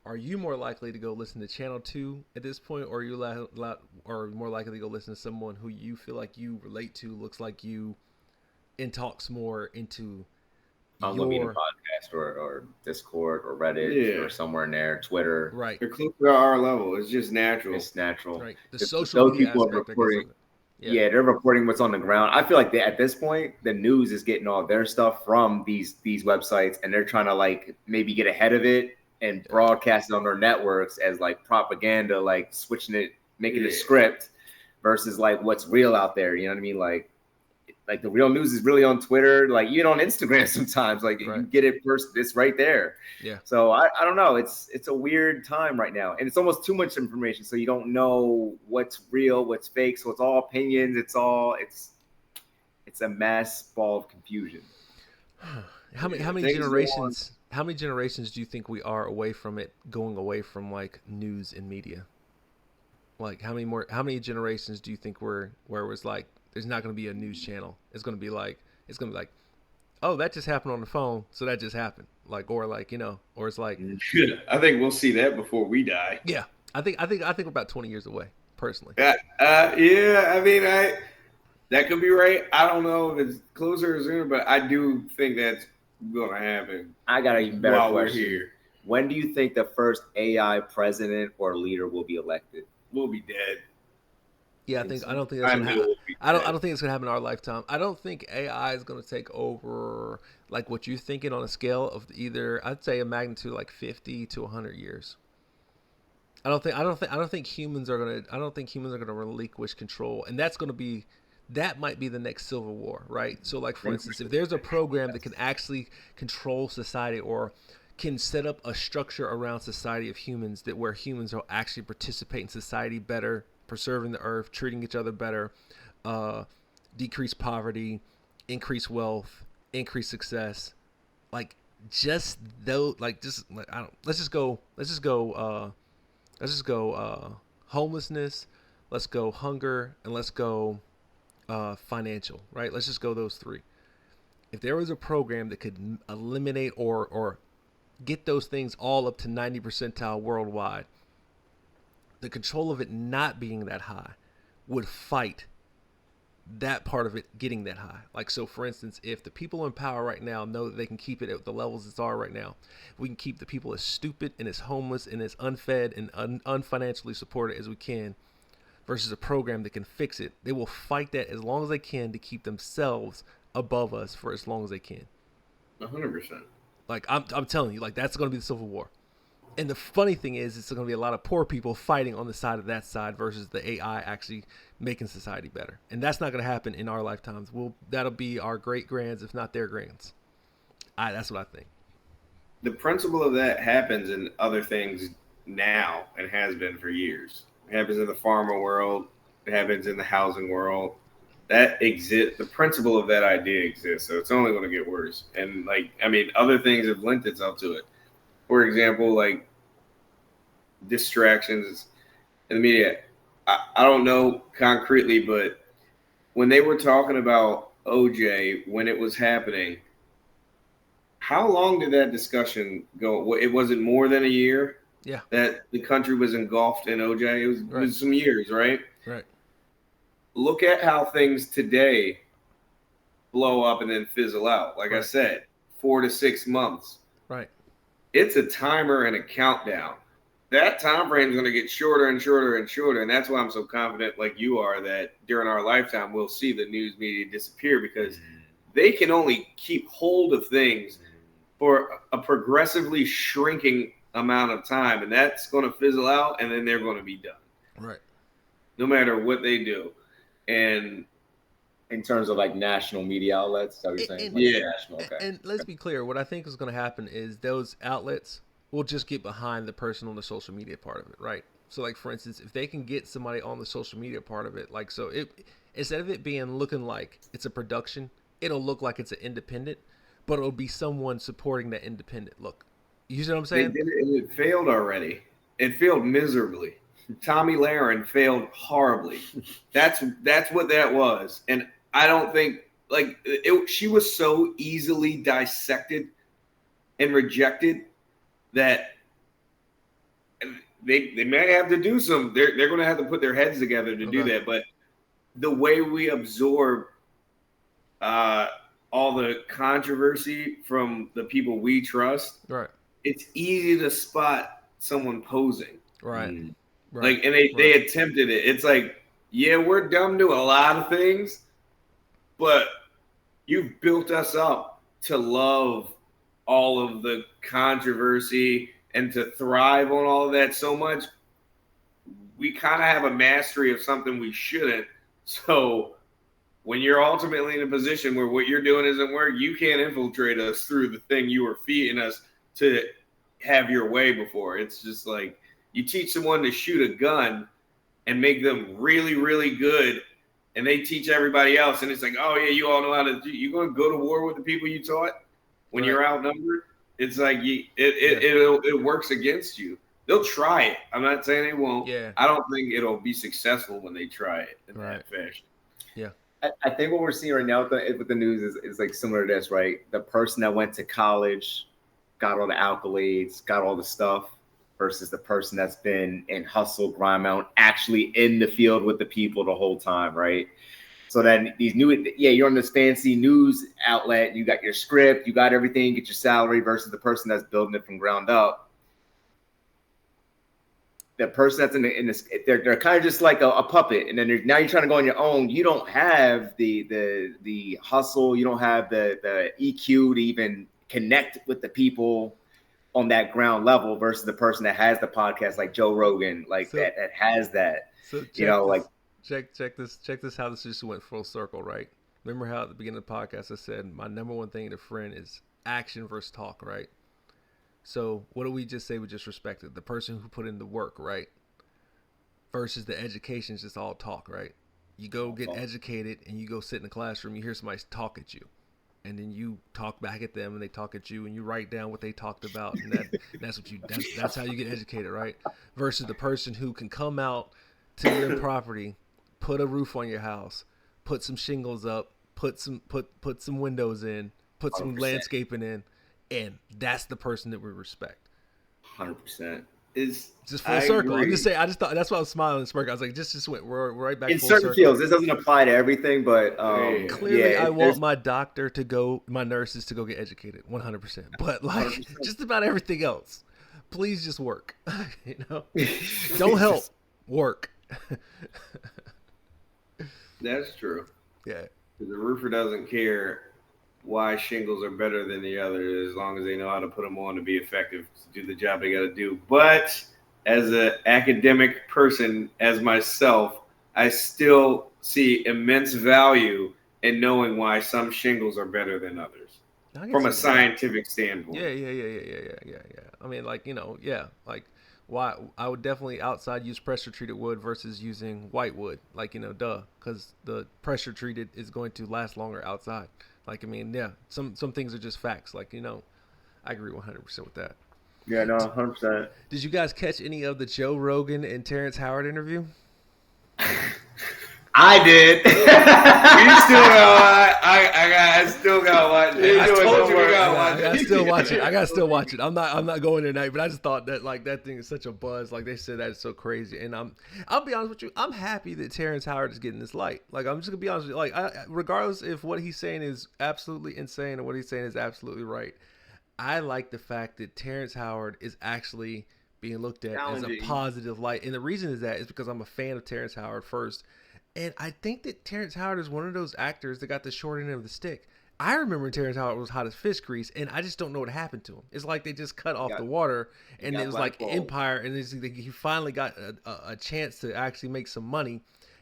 are you more likely to go listen to Channel 2 at this point, or are you or more likely to go listen to someone who you feel like you relate to, looks like you, and talks more into I'm gonna be in a podcast or Discord or Reddit or somewhere in there, Twitter. Right. They're close to our level. It's just natural. It's natural. Right. The social media people aspect, are reporting. Yeah, they're reporting what's on the ground. I feel like at this point, the news is getting all their stuff from these websites, and they're trying to like maybe get ahead of it and broadcast it on their networks as like propaganda, like switching it, making it script versus like what's real out there. You know what I mean? Like the real news is really on Twitter, like even on Instagram sometimes. Like you get it first, it's right there. Yeah. So I don't know. It's a weird time right now, and it's almost too much information. So you don't know what's real, what's fake. So it's all opinions. It's a mass ball of confusion. How many generations? How many generations do you think we are away from it, going away from like news and media? Like how many generations do you think where it was like, there's not going to be a news channel? It's going to be like, oh, that just happened on the phone, so that just happened. Like, or like, you know, or it's like, I think we'll see that before we die. Yeah, I think we're about 20 years away, personally. Yeah, I mean, that could be right. I don't know if it's closer or sooner, but I do think that's going to happen. I got an even better while question. We're here. When do you think the first AI president or leader will be elected? We'll be dead. Yeah, I don't think that's gonna happen. I don't think it's gonna happen in our lifetime. I don't think AI is gonna take over like what you're thinking on a scale of either, I'd say, a magnitude like 50 to 100 years. I don't think humans are gonna relinquish control, and that might be the next civil war, right? So like, for instance, if there's a program that can actually control society or can set up a structure around society of humans that where humans will actually participate in society better, preserving the earth, treating each other better, decrease poverty, increase wealth, increase success. Like just though, like just like, I don't. Let's just go homelessness. Let's go hunger, and let's go financial. Right. Let's just go those three. If there was a program that could eliminate or get those things all up to 90 percentile worldwide, the control of it not being that high would fight that part of it getting that high. Like, so for instance, if the people in power right now know that they can keep it at the levels it's are right now, we can keep the people as stupid and as homeless and as unfed and unfinancially supported as we can, versus a program that can fix it. They will fight that as long as they can to keep themselves above us for as long as they can. 100%. Like, I'm telling you, like, that's going to be the Civil War. And the funny thing is, it's going to be a lot of poor people fighting on the side of that side versus the AI actually making society better. And that's not going to happen in our lifetimes. That'll be our great grands, if not their grands. That's what I think. The principle of that happens in other things now and has been for years. It happens in the pharma world. It happens in the housing world. That exists. The principle of that idea exists. So it's only going to get worse. And like, I mean, other things have lent itself to it. For example, like distractions in the media. I don't know concretely, but when they were talking about OJ when it was happening, how long did that discussion go? It wasn't more than a year Yeah. that the country was engulfed in OJ. It Right. was some years, right? Right. Look at how things today blow up and then fizzle out. Like I Right. said, 4 to 6 months. Right. It's a timer and a countdown. That time frame is going to get shorter and shorter and shorter. And that's why I'm so confident, like you are, that during our lifetime, we'll see the news media disappear because they can only keep hold of things for a progressively shrinking amount of time. And that's going to fizzle out, and then they're going to be done. Right. No matter what they do. And in terms of like national media outlets, is that what you're saying? Like yeah. national, okay. And let's be clear, what I think is going to happen is those outlets will just get behind the person on the social media part of it, right? So, like, for instance, if they can get somebody on the social media part of it, like, so it instead of it being looking like it's a production, it'll look like it's an independent, but it'll be someone supporting that independent look. You see what I'm They saying? did it, and it failed already. It failed miserably. Tommy Lahren failed horribly. That's what that was. And I don't think she was so easily dissected and rejected that they may have to do some. They're going to have to put their heads together to do that. But the way we absorb all the controversy from the people we trust, Right. it's easy to spot someone posing. Right. Right. Like, and they attempted it. It's like, yeah, we're dumb to a lot of things, but you've built us up to love all of the controversy and to thrive on all of that so much. We kind of have a mastery of something we shouldn't. So when you're ultimately in a position where what you're doing isn't work, you can't infiltrate us through the thing you were feeding us to have your way before. It's just like you teach someone to shoot a gun and make them really, really good, and they teach everybody else, and it's like, oh yeah, you all know how to. You're going to go to war with the people you taught when you're outnumbered. It's like it works against you. They'll try it. I'm not saying they won't. Yeah. I don't think it'll be successful when they try it in that fashion. Yeah. I think what we're seeing right now with the news is like similar to this, right? The person that went to college, got all the accolades, got all the stuff, versus the person that's been in hustle, grind out, actually in the field with the people the whole time, right? So then these you're on this fancy news outlet, you got your script, you got everything, get your salary, versus the person that's building it from ground up. The person that's in this, they're kind of just like a puppet, and then now you're trying to go on your own. You don't have the hustle, you don't have the EQ to even connect with the people on that ground level, versus the person that has the podcast like Joe Rogan, that has that. So check this how this just went full circle, right? Remember how at the beginning of the podcast I said my number one thing to friend is action versus talk, right? So what do we just say we just respected? The person who put in the work, right? Versus the education is just all talk, right? You go get educated and you go sit in the classroom, you hear somebody talk at you. And then you talk back at them and they talk at you and you write down what they talked about. And that's how you get educated, right? Versus the person who can come out to your property, put a roof on your house, put some shingles up, put some windows in, put some 100%. Landscaping in, and that's the person that we respect. 100%. Is just full circle. I'm just saying. I just thought that's why I was smiling and smirking. I was like, just went. We're right back. In certain fields, this doesn't apply to everything, but clearly, I want my doctor to go, my nurses to go get educated, 100%. But like, 100%. Just about everything else, please just work. Don't help, work. That's true. Yeah. The roofer doesn't care why shingles are better than the other, as long as they know how to put them on to be effective to do the job they got to do. But as an academic person, as myself, I still see immense value in knowing why some shingles are better than others from a scientific standpoint. Yeah. I mean, like, why I would definitely outside use pressure treated wood versus using white wood, like, because the pressure treated is going to last longer outside. Like, I mean, yeah, some things are just facts. Like, I agree 100% with that. Yeah, no, 100%. Did you guys catch any of the Joe Rogan and Terrence Howard interview? I did. You still got. I still got to watch it. I told you we gotta I watch gotta it. still watch it. I gotta still watch it. I'm not going tonight, but I just thought that like that thing is such a buzz. Like they said that is so crazy, and I'll be honest with you. I'm happy that Terrence Howard is getting this light. Like I'm just gonna be honest with you. Like regardless if what he's saying is absolutely insane or what he's saying is absolutely right, I like the fact that Terrence Howard is actually being looked at as a Challenging. positive light, and the reason is that is because I'm a fan of Terrence Howard first. And I think that Terrence Howard is one of those actors that got the short end of the stick. I remember Terrence Howard was hot as fish grease, and I just don't know what happened to him. It's like they just cut off the water, and it was like Empire, and he finally got a chance to actually make some money.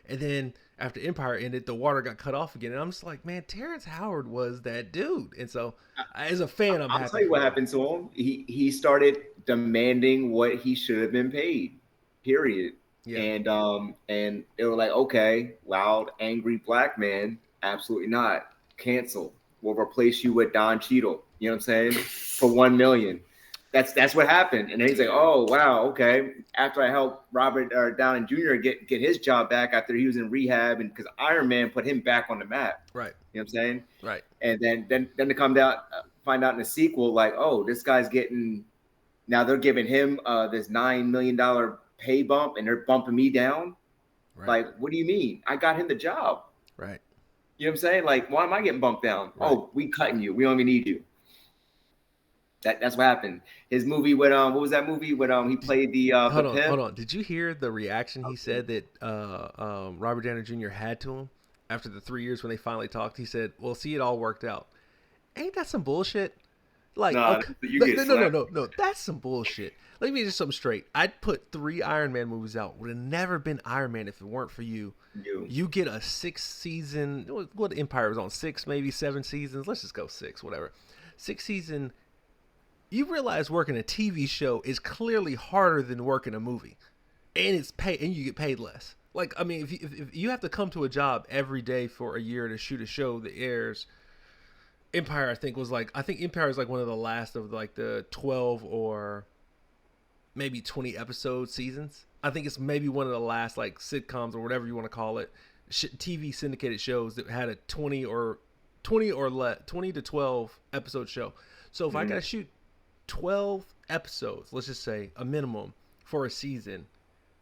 And then after Empire ended, the water got cut off again. And I'm just like, man, Terrence Howard was that dude. And so, as a fan, I'm happy. I'll tell you what happened to him. He started demanding what he should have been paid. Period. Yeah. And they were like, okay, loud, angry black man, absolutely not. Cancel. We'll replace you with Don Cheadle. You know what I'm saying? For $1 million. That's what happened. And then he's like, oh wow, okay. After I helped Robert Downey Jr. get his job back after he was in rehab, and because Iron Man put him back on the map. Right. You know what I'm saying? Right. And then to come down, find out in the sequel, like, oh, this guy's getting, now they're giving him this $9 million pay bump, and they're bumping me down. Right. Like, what do you mean? I got him the job. Right. You know what I'm saying? Like, why am I getting bumped down? Right. Oh, we cutting you. We don't even need you. That's what happened. His movie with what was that movie with he played the hold on. Did you hear the reaction he said that Robert Downey Jr. had to him after the 3 years when they finally talked? He said, "Well, see, it all worked out." Ain't that some bullshit? Like, no, that's some bullshit. Let me get something straight. I'd put 3 Iron Man movies out. Would have never been Iron Man if it weren't for you. You get a 6-season. What Empire was on 6, maybe 7 seasons. Let's just go 6, whatever. 6-season. You realize working a TV show is clearly harder than working a movie, and it's paid, and you get paid less. Like, I mean, if you have to come to a job every day for a year to shoot a show that airs, Empire, I think Empire is like one of the last of like the 12 or maybe 20 episode seasons. I think it's maybe one of the last like sitcoms or whatever you want to call it, TV syndicated shows that had a 20 to 12 episode show. So if I got to shoot 12 episodes, let's just say a minimum for a season,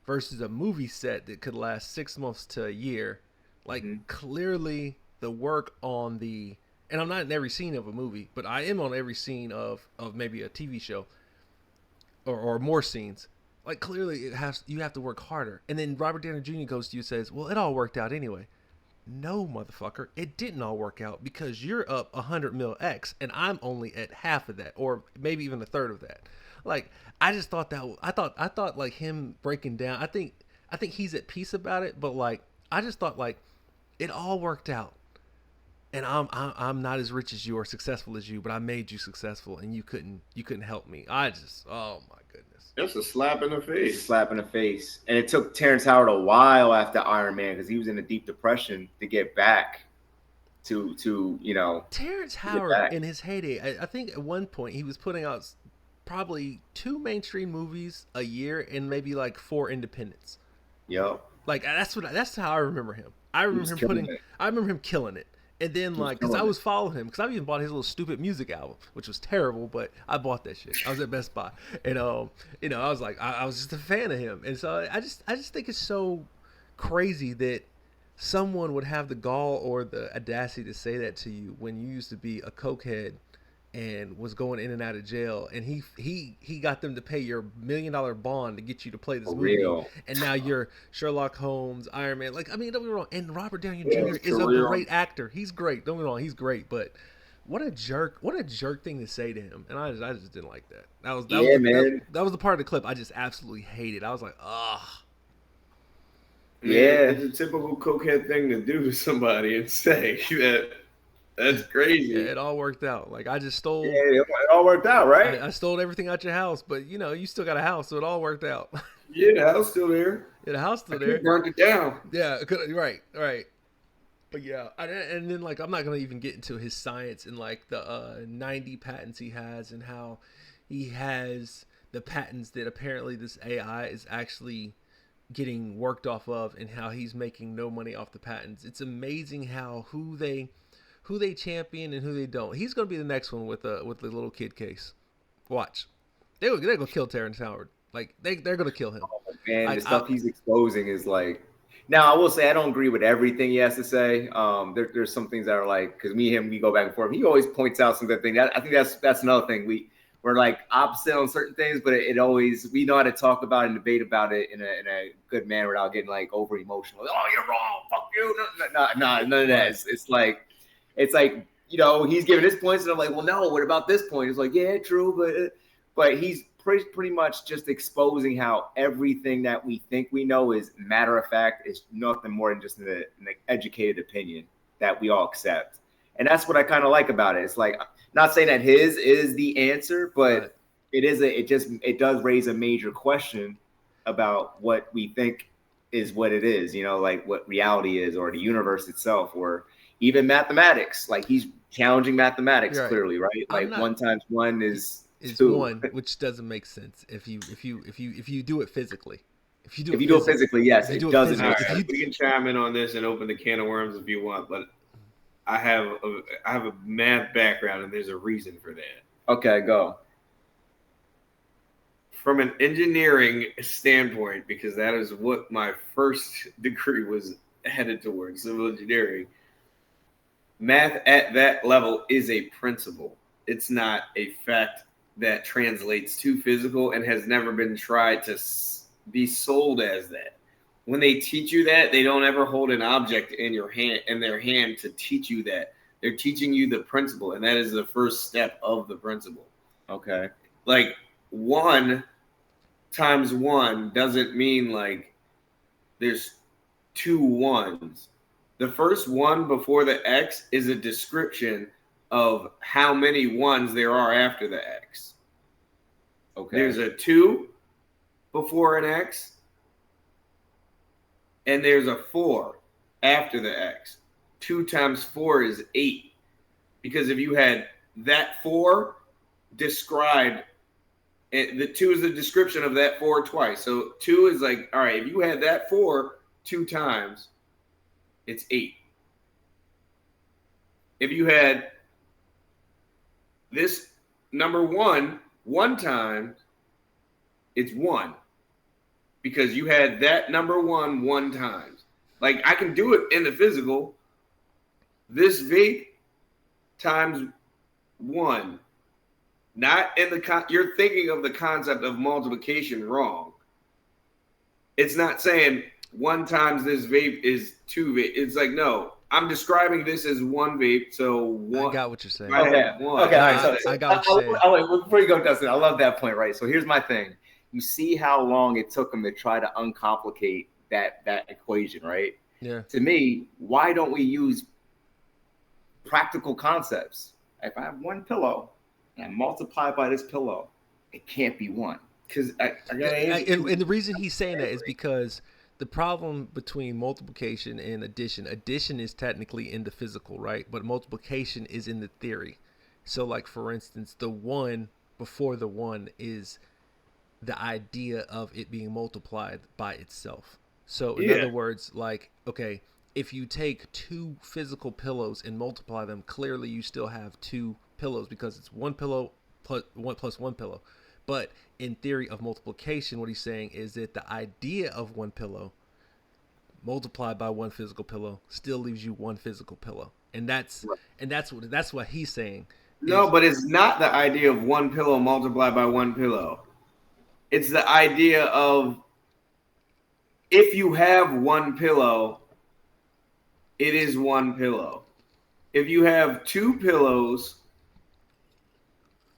versus a movie set that could last 6 months to a year, like clearly the work on the, and I'm not in every scene of a movie, but I am on every scene of maybe a TV show or more scenes. Like clearly you have to work harder. And then Robert Downey Jr. goes to you and says, well, it all worked out anyway. No, motherfucker, it didn't all work out because you're up 100 mil X and I'm only at half of that, or maybe even a third of that. Like, I just thought that I thought like him breaking down. I think he's at peace about it, but like I just thought like it all worked out, and I'm not as rich as you or successful as you, but I made you successful, and you couldn't help me. I just, oh my goodness. That's a slap in the face. Slap in the face. And it took Terrence Howard a while after Iron Man because he was in a deep depression to get back to Terrence Howard in his heyday. I think at one point he was putting out probably 2 mainstream movies a year and maybe like 4 independents. Yep. Like that's how I remember him. I remember him killing it. And then, like, because I was following him, because I even bought his little stupid music album, which was terrible, but I bought that shit. I was at Best Buy, and I was like, I was just a fan of him, and so I just think it's so crazy that someone would have the gall or the audacity to say that to you when you used to be a cokehead and was going in and out of jail, and he got them to pay your $1 million bond to get you to play this movie, and now you're Sherlock Holmes, Iron Man. Like, I mean, don't get me wrong, and Robert Downey Jr. is a great actor. He's great. Don't get me wrong, he's great, but what a jerk thing to say to him, and I just didn't like that. That was the part of the clip I just absolutely hated. I was like, ugh. Yeah, it's a typical cokehead thing to do to somebody and say that. That's crazy. Yeah, it all worked out. Like, I just stole. Yeah, it all worked out, right? I stole everything out your house, but you still got a house, so it all worked out. Yeah, the house still there. Yeah, the house still there. Burnt it down. Yeah, right. But yeah, and then like I'm not gonna even get into his science and like the 90 patents he has and how He has the patents that apparently this AI is actually getting worked off of, and how he's making no money off the patents. It's amazing how who they champion and who they don't. He's going to be the next one with the little kid case. Watch, they're gonna kill Terrence Howard. Like they're gonna kill him. Man, the Like stuff he's exposing is like. Now, I will say I don't agree with everything he has to say. There's some things that are like, because me and him, we go back and forth. He always points out some good things. I think that's another thing. We're like opposite on certain things, but it always, we know how to talk about and debate about it in a good manner without getting like over emotional. Oh, you're wrong. Fuck you. No, none of that. It's like he's giving his points, and I'm like, well, no. What about this point? It's like, yeah, true, but he's pretty much just exposing how everything that we think we know is matter of fact is nothing more than just an educated opinion that we all accept. And that's what I kind of like about it. It's like, not saying that his is the answer, but it does raise a major question about what we think is what it is, like what reality is, or the universe itself, or even mathematics. Like he's challenging mathematics clearly, right? Like 1 times 1 is 2. 1, which doesn't make sense if you do it physically. If you do it physically, yes, it doesn't. Right, we can chime in on this and open the can of worms if you want, but I have a math background, and there's a reason for that. Okay, go. From an engineering standpoint, because that is what my first degree was headed towards, civil engineering. Math at that level is a principle. It's not a fact that translates to physical, and has never been tried to be sold as that. When they teach you that, they don't ever hold an object in their hand to teach you that. They're teaching you the principle, and that is the first step of the principle. Okay. Like 1 times 1 doesn't mean like there's 2 1s. The first 1 before the X is a description of how many 1s there are after the X. Okay. There's a 2 before an X, and there's a 4 after the X. 2 times 4 is 8. Because if you had that 4 described, the 2 is the description of that 4 twice. So 2 is like, all right, if you had that 4 2 times, it's 8. If you had this number 1 time, it's 1. Because you had that number 1 times. Like, I can do it in the physical. This vape times 1. Not in the you're thinking of the concept of multiplication wrong. It's not saying 1 times this vape is 2 vape. It's like, no, I'm describing this as 1 vape. So 1. I got what you're saying. Okay. I got what you're saying. Before you go, Dustin, I love that point, right? So here's my thing. You see how long it took him to try to uncomplicate that equation, right? Yeah. To me, why don't we use practical concepts? If I have 1 pillow and I multiply by this pillow, it can't be 1. Because and the reason he's saying that is because the problem between multiplication and addition is technically in the physical, right? But multiplication is in the theory. So, like, for instance, the 1 before the 1 is the idea of it being multiplied by itself. So in other words, like, okay, if you take 2 physical pillows and multiply them, clearly you still have 2 pillows because it's 1 pillow plus 1 pillow. But in theory of multiplication, what he's saying is that the idea of 1 pillow multiplied by 1 physical pillow still leaves you 1 physical pillow. And that's what he's saying. No, but it's not the idea of 1 pillow multiplied by 1 pillow. It's the idea of if you have 1 pillow, it is 1 pillow. If you have 2 pillows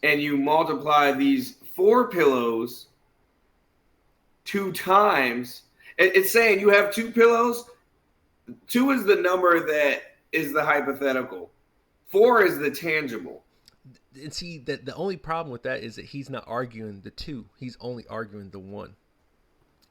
and you multiply these 4 pillows 2 times, it's saying you have 2 pillows. 2 is the number that is the hypothetical. 4 is the tangible. And see that the only problem with that is that he's not arguing the 2; he's only arguing the 1.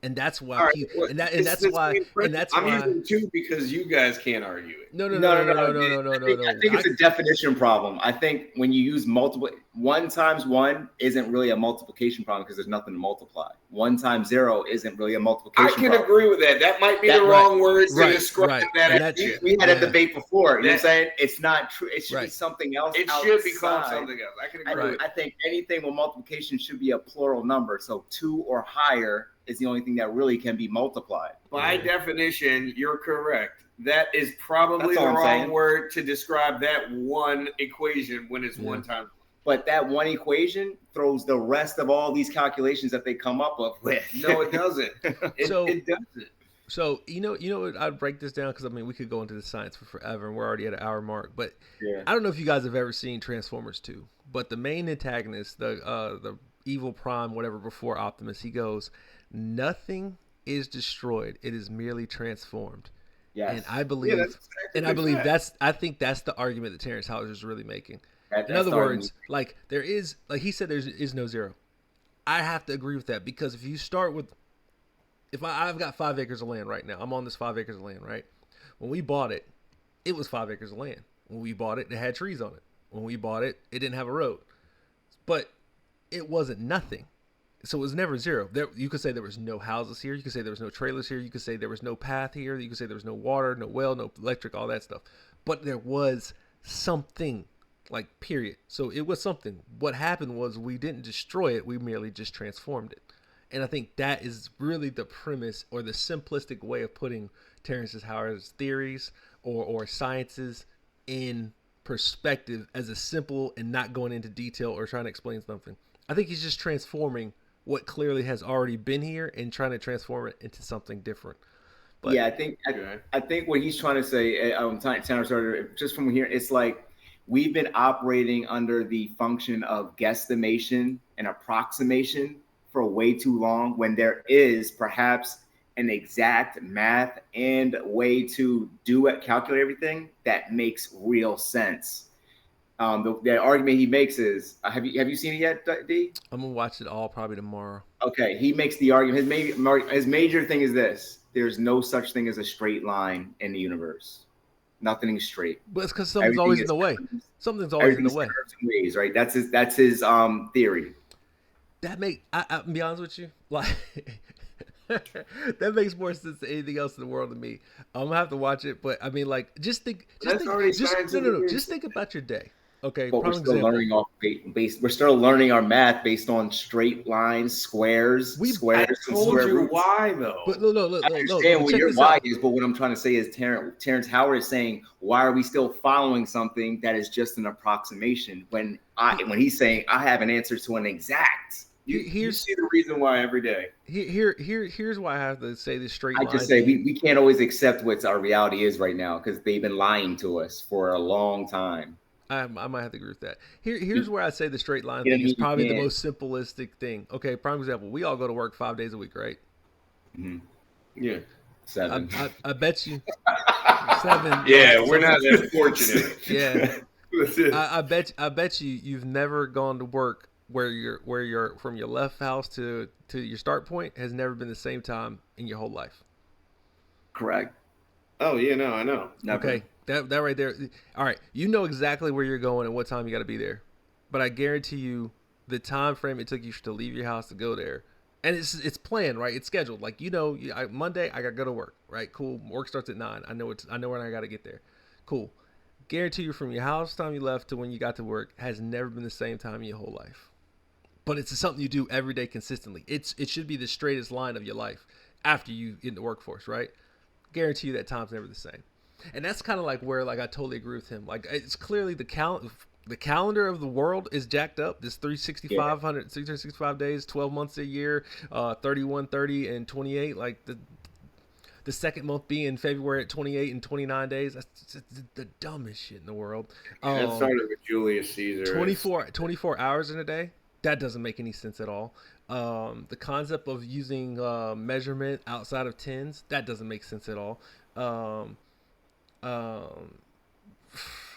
And that's why All right, people, well, and that, and it's that's this why, main and friendship. that's I'm why. using two because you guys can't argue it. No, no, no, No, no, no, no, no. no, no, no, no, I no. think it's a definition problem. I think when you use multiple, 1 times 1 isn't really a multiplication problem because there's nothing to multiply. 1 times 0 isn't really a multiplication I can problem. agree with that. That might be That- the wrong words to right, describe right. that And action. that- We had a Yeah. debate before. You know what I'm That- saying? It's not true. It should be Right. something else. It should be called outside. something else. I can agree I, with I think anything with multiplication should be a plural number. So 2 or higher is the only thing that really can be multiplied. By definition, you're correct. That is probably That's the all I'm wrong saying. word to describe that one equation when it's Yeah. 1 times. But that one equation throws the rest of all these calculations that they come up with. No, it doesn't. So- it doesn't. So you know what? I'd break this down because I mean we could go into the science for forever, and we're already at an hour mark. But Yeah. I don't know if you guys have ever seen Transformers 2, but the main antagonist, the evil Prime, whatever, before Optimus, he goes, "Nothing is destroyed; it is merely transformed." Yes. And I believe, Yeah, that's exactly and I believe fact. I think that's the argument that Terrence Howard is really making. In That's other the words, like there is, like he said, there is no zero. I have to agree with that because if you start with, if I've got 5 acres of land right now, I'm on this 5 acres of land, right? When we bought it, it was 5 acres of land. When we bought it, it had trees on it. When we bought it, it didn't have a road, but it wasn't nothing. So it was never zero. There, you could say there was no houses here. You could say there was no trailers here. You could say there was no path here. You could say there was no water, no well, no electric, all that stuff. But there was something, like period. So it was something. What happened was we didn't destroy it. We merely just transformed it. And I think that is really the premise or the simplistic way of putting Terrence Howard's theories or sciences in perspective as a simple and not going into detail or trying to explain something. I think he's just transforming what clearly has already been here and trying to transform it into something different. But yeah, I think what he's trying to say, just from here, it's like we've been operating under the function of guesstimation and approximation for way too long when there is perhaps an exact math and way to do it, calculate everything that makes real sense. The argument he makes is, have you seen it yet, D? I'm gonna watch it all probably tomorrow. Okay, he makes the argument. His major thing is this: there's no such thing as a straight line in the universe. Nothing is straight. But it's because something's always in the way. Something's always in the way. Ways, right? That's his theory. That I'll be honest with you, like that makes more sense than anything else in the world to me. I'm gonna have to watch it, but I mean, like, just think, just think about your day. Okay, but we're still learning we're still learning our math based on straight lines, squares. I told you why though. But no. I understand what your why is, but what I'm trying to say is Terrence Howard is saying, why are we still following something that is just an approximation when he's saying I have an answer to an exact. You see the reason why every day. Here's why I have to say this straight line. I just say we can't always accept what our reality is right now because they've been lying to us for a long time. I might have to agree with that. Here's where I say the straight line thing is probably the most simplistic thing. Okay, prime example. We all go to work 5 days a week, right? Mm-hmm. Yeah. 7. I bet you 7. Yeah, we're not that fortunate. Yeah. I bet you've never gone to work where you're from your left house to your start point has never been the same time in your whole life. Correct. Oh yeah, no, I know. Never. Okay. That right there. All right. You know exactly where you're going and what time you got to be there. But I guarantee you the time frame it took you to leave your house to go there. And it's planned, right? It's scheduled. Like, Monday I got to go to work, right? Cool. Work starts at 9. I know when I got to get there. Cool. Guarantee you from your house time you left to when you got to work has never been the same time in your whole life. But it's something you do every day consistently. It should be the straightest line of your life after you get in the workforce, right? Guarantee you that time's never the same. And that's kind of like where I totally agree with him. Like, it's clearly the calendar of the world is jacked up. This 365 days, 12 months a year, 31, 30, and 28. Like the second month being February at 28 and 29 days. That's the dumbest shit in the world. That started with Julius Caesar. 24 hours in a day. That doesn't make any sense at all. The concept of using measurement outside of tens, that doesn't make sense at all.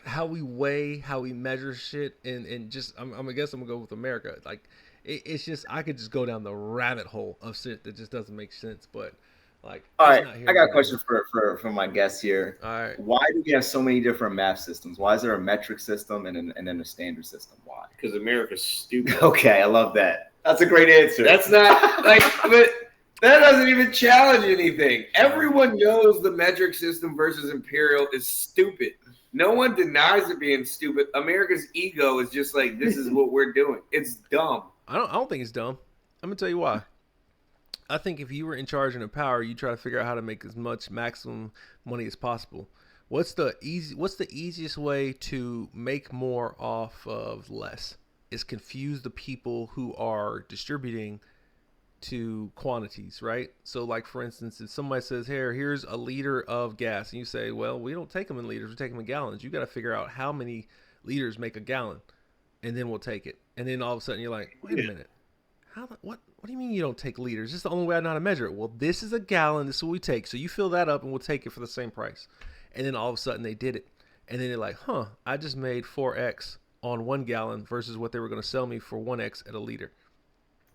How we weigh, how we measure shit, and just I guess I'm gonna go with America. Like, it's just I could just go down the rabbit hole of shit that just doesn't make sense. But like, All it's right, not here I got nor a question there. for my guests here. All right, Why do we have so many different math systems? Why is there a metric system and then a standard system? Why? Because America's stupid. Okay, I love that. That's a great answer. That's not like, but that doesn't even challenge anything. Everyone knows the metric system versus imperial is stupid. No one denies it being stupid. America's ego is just like, this is what we're doing. It's dumb. I don't think it's dumb. I'm gonna tell you why. I think if you were in charge and in power, you try to figure out how to make as much maximum money as possible. What's the easiest way to make more off of less? Is confuse the people who are distributing to quantities, right? So like for instance, if somebody says, here's a liter of gas, and you say, well, we don't take them in liters, we take them in gallons. You got to figure out how many liters make a gallon, and then we'll take it. And then all of a sudden you're like, wait a minute. What do you mean you don't take liters? This is the only way I know how to measure it. Well, this is a gallon. This is what we take. So you fill that up and we'll take it for the same price. And then all of a sudden they did it. And then they're like, I just made 4X on 1 gallon versus what they were going to sell me for 1X at a liter.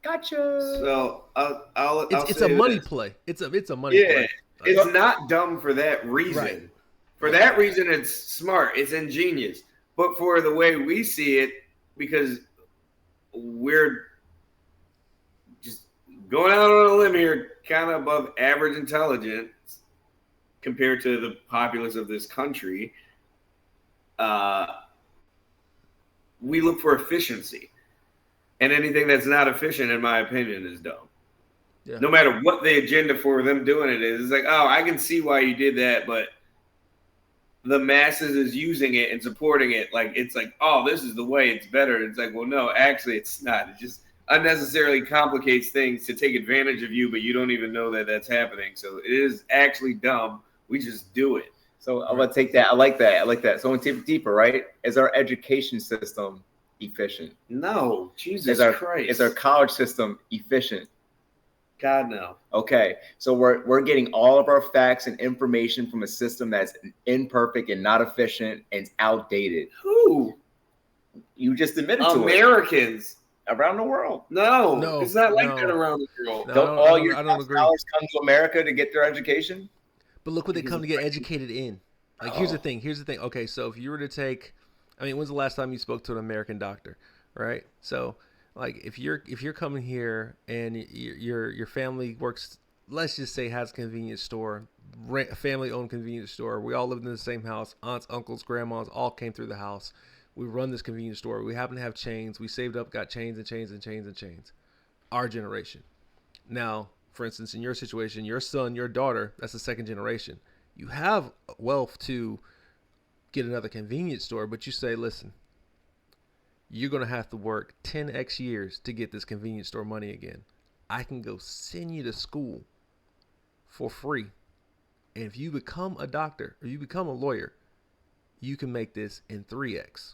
Gotcha. So It's a money play. It's a money play. It's not dumb for that reason. Right. For that reason, it's smart. It's ingenious. But for the way we see it, because we're just going out on a limb here, kind of above average intelligence compared to the populace of this country, we look for efficiency. And anything that's not efficient, in my opinion, is dumb. Yeah. No matter what the agenda for them doing it is, it's like, oh, I can see why you did that, but the masses is using it and supporting it. Like, it's like, oh, this is the way, it's better. It's like, well, no, actually, it's not. It just unnecessarily complicates things to take advantage of you, but you don't even know that that's happening. So it is actually dumb. We just do it. So I'm going to take that. I like that. So I'm going to take it deeper, right? Is our education system efficient? No. Jesus Christ. Is our college system efficient? God, no. Okay. So we're getting all of our facts and information from a system that's imperfect and not efficient and outdated. Who? You just admitted to it. Americans. Around the world. No, it's not like that around the world. No, don't all your scholars come to America to get their education? But look what they come to get educated in. Like, here's the thing. Okay, so if you were to take, when's the last time you spoke to an American doctor, right? So, like, if you're coming here and your family works, let's just say has a convenience store, a family-owned convenience store. We all lived in the same house. Aunts, uncles, grandmas all came through the house. We run this convenience store. We happen to have chains. We saved up, got chains and chains and chains and chains. Our generation. Now, for instance, in your situation, your son, your daughter, that's the second generation. You have wealth to get another convenience store, but you say, listen, you're going to have to work 10x years to get this convenience store money again. I can go send you to school for free. And if you become a doctor or you become a lawyer, you can make this in 3x.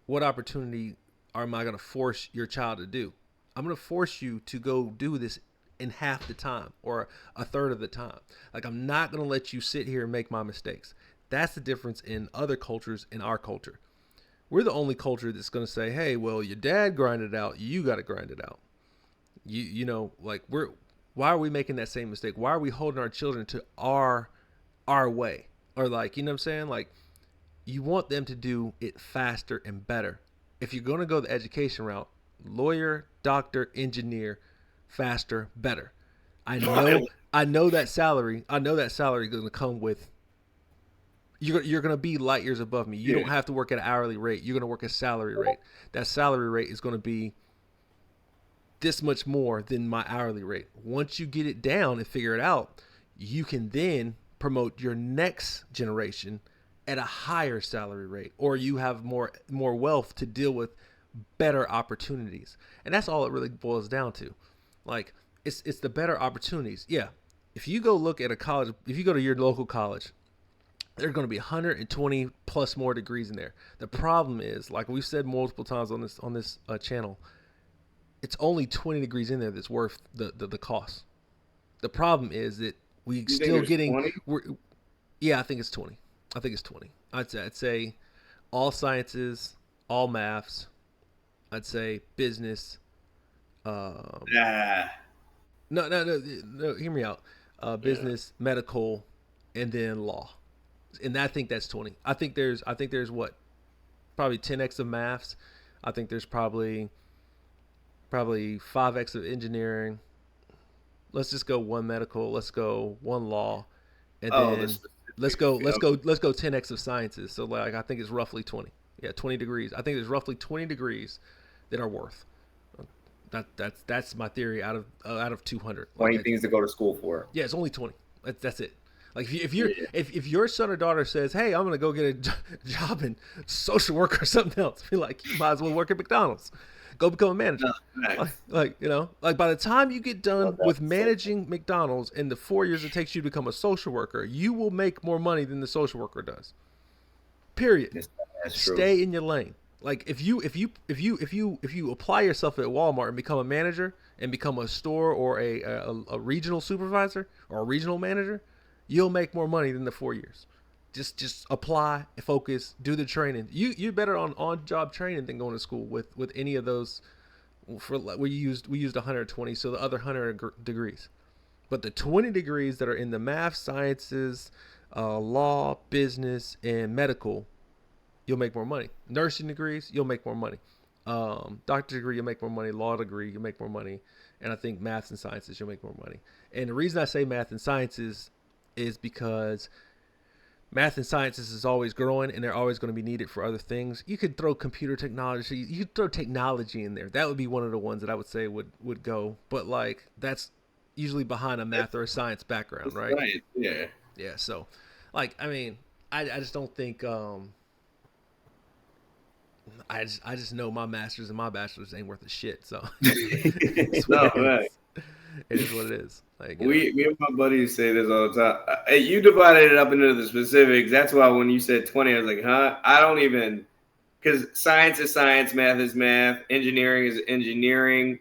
What opportunity am I going to force your child to do? I'm going to force you to go do this in half the time or a third of the time. Like, I'm not going to let you sit here and make my mistakes. That's the difference in other cultures and our culture. We're the only culture that's going to say, hey, well, your dad grinded it out. You got to grind it out. You know, like, why are we making that same mistake? Why are we holding our children to our way? Or, like, you know what I'm saying? Like, you want them to do it faster and better. If you're going to go the education route, lawyer, doctor, engineer, faster, better. I know that salary. I know that salary is going to come with. You're going to be light years above me. You don't have to work at an hourly rate. You're going to work a salary rate. That salary rate is going to be this much more than my hourly rate. Once you get it down and figure it out, you can then promote your next generation at a higher salary rate, or you have more wealth to deal with better opportunities. And that's all it really boils down to. Like, it's the better opportunities. Yeah. If you go look at a college, if you go to your local college, there are going to be 120 plus more degrees in there. The problem is, like we've said multiple times on this channel, it's only 20 degrees in there that's worth the cost. The problem is that we still getting. I think it's 20. I'd say all sciences, all maths. I'd say business, Nah. No. Hear me out. Business, medical, and then law, and I think that's 20. I think there's what, probably 10x of maths. I think there's probably 5x of engineering. Let's just go one medical. Let's go one law, and Oh, the then let's specific go let's field. go let's go 10x of sciences. So like I think it's roughly 20. Yeah, 20 degrees. I think there's roughly 20 degrees that are worth. That's my theory out of 200. Like 20 things to go to school for. yeah, it's only 20. That's it. Like if Yeah. if your son or daughter says, "Hey, I'm gonna go get a job in social work or something else," be like, "You might as well work at McDonald's. Go become a manager." No, nice. Like by the time you get done Love that. with managing McDonald's in the 4 years it takes you to become a social worker, you will make more money than the social worker does. Period. That's true. Stay in your lane. Like if you apply yourself at Walmart and become a manager and become a store or a regional supervisor or a regional manager, you'll make more money than the 4 years. Just apply, focus, do the training. You're better on job training than going to school with any of those. We used 120, so the other 100 degrees. But the 20 degrees that are in the math, sciences, law, business, and medical, you'll make more money. Nursing degrees, you'll make more money. Doctor degree, you'll make more money. Law degree, you'll make more money. And I think maths and sciences, you'll make more money. And the reason I say math and sciences is because math and sciences is always growing and they're always going to be needed for other things. You could throw computer technology, you could throw technology in there. That would be one of the ones that I would say would go. But like that's usually behind a math or a science background, right? Right. Yeah. Yeah. So, like, I mean, I just don't think. I just know my masters and my bachelors ain't worth a shit. So it's No, what it right. is. It is what it is. Like Me and my buddies say this all the time. Hey, you divided it up into the specifics. That's why when you said 20, I was like, huh? I don't even, because science is science, math is math, engineering is engineering,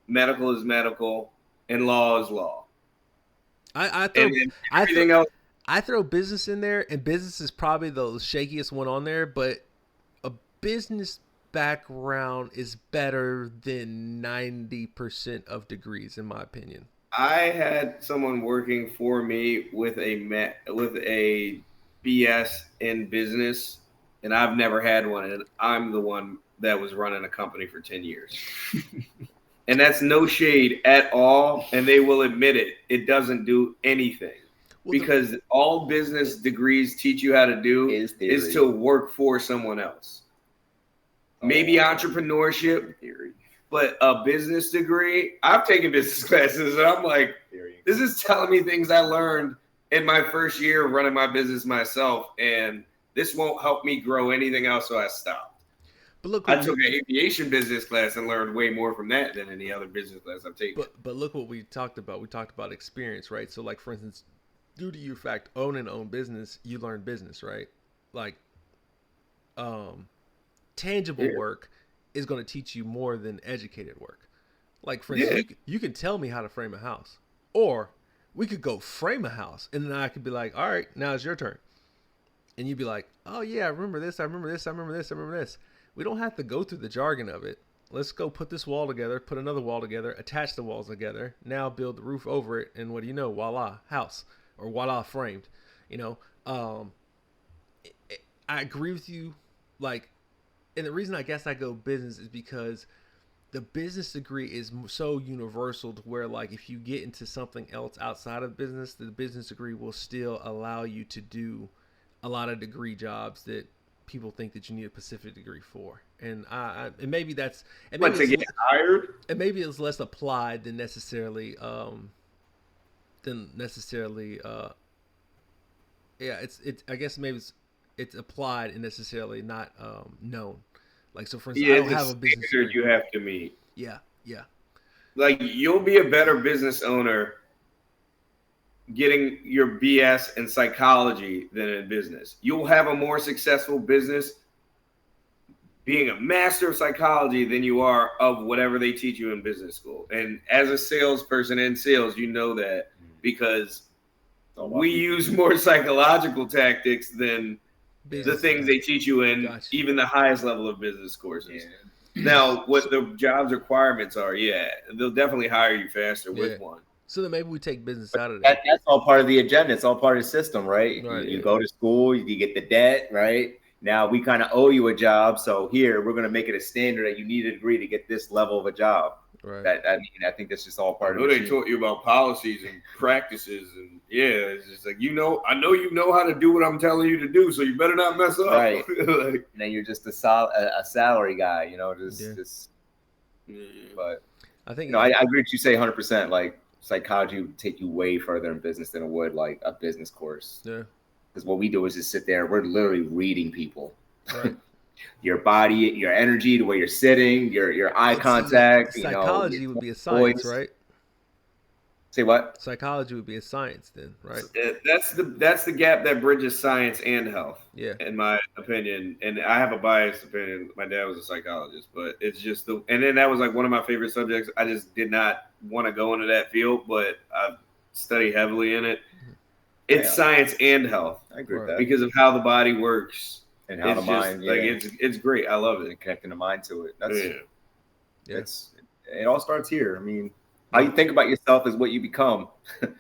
medical is medical, and law is law. I throw And then I everything throw else, I throw business in there, and business is probably the shakiest one on there. But a business background is better than 90% of degrees, in my opinion. I had someone working for me with a BS in business, and I've never had one, and I'm the one that was running a company for 10 years. And that's no shade at all, and they will admit it. It doesn't do anything. Well, Because all business degrees teach you how to do Is is theory. to work for someone else. Maybe entrepreneurship, Theory. but a business degree, I've taken business classes and I'm like, Theory. this is telling me things I learned in my first year of running my business myself, and this won't help me grow anything else, so I stopped. but look, I took an aviation business class and learned way more from that than any other business class I've taken. but look what we talked about. We talked about experience, right? So like for instance, due to your fact owning own business, you learn business, right? Like tangible work is going to teach you more than educated work. Like for instance, you can tell me how to frame a house, or we could go frame a house, and then I could be like, all right, now it's your turn, and you'd be like, oh yeah, I remember this, I remember this, I remember this, I remember this. We don't have to go through the jargon of it. Let's go put this wall together, put another wall together, attach the walls together, now build the roof over it, and what do you know, voila, house, or voila, framed. You know, I agree with you. Like, and the reason I guess I go business is because the business degree is so universal to where, like, if you get into something else outside of business, the business degree will still allow you to do a lot of degree jobs that people think that you need a specific degree for. And and maybe that's and But maybe to it's, get hired, and maybe it's less applied than necessarily yeah, it's I guess maybe it's applied and necessarily not known. Like, so for instance, I yeah, don't the have a business standard degree. you have to meet. Yeah, yeah. Like, you'll be a better business owner getting your BS in psychology than in business. You'll have a more successful business being a master of psychology than you are of whatever they teach you in business school. And as a salesperson in sales, you know that because we use more psychological tactics than the Business, things they teach you in Gotcha. even the highest level of business courses. Now, what the job's requirements are, yeah, they'll definitely hire you faster Yeah. with one. So then maybe we take business out of that. That's all part of the agenda. It's all part of the system, right? Right. You go to school, you get the debt, right? Now we kind of owe you a job, so here we're going to make it a standard that you need a degree to get this level of a job. Right. I think that's just all part I know of it. they taught you about policies and practices, and it's just like I know you know how to do what I'm telling you to do, so you better not mess up. Right. Like, And then you're just a salary guy, But I think I agree with you say 100%. Like psychology would take you way further in business than it would like a business course. Yeah. Because what we do is just sit there. We're literally reading people. Right. Your body, your energy, the way you're sitting, your eye contact. Psychology would be a science, voice. right? Say what? Psychology would be a science then, right? That's the gap that bridges science and health. Yeah. In my opinion, and I have a biased opinion. My dad was a psychologist, but it's just and then that was like one of my favorite subjects. I just did not want to go into that field, but I've studied heavily in it. It's science and health. I agree with that. Because of how the body works and how the mind. It's great. I love it. And connecting the mind to it. Yes. It all starts here. I mean, how you think about yourself is what you become. Well,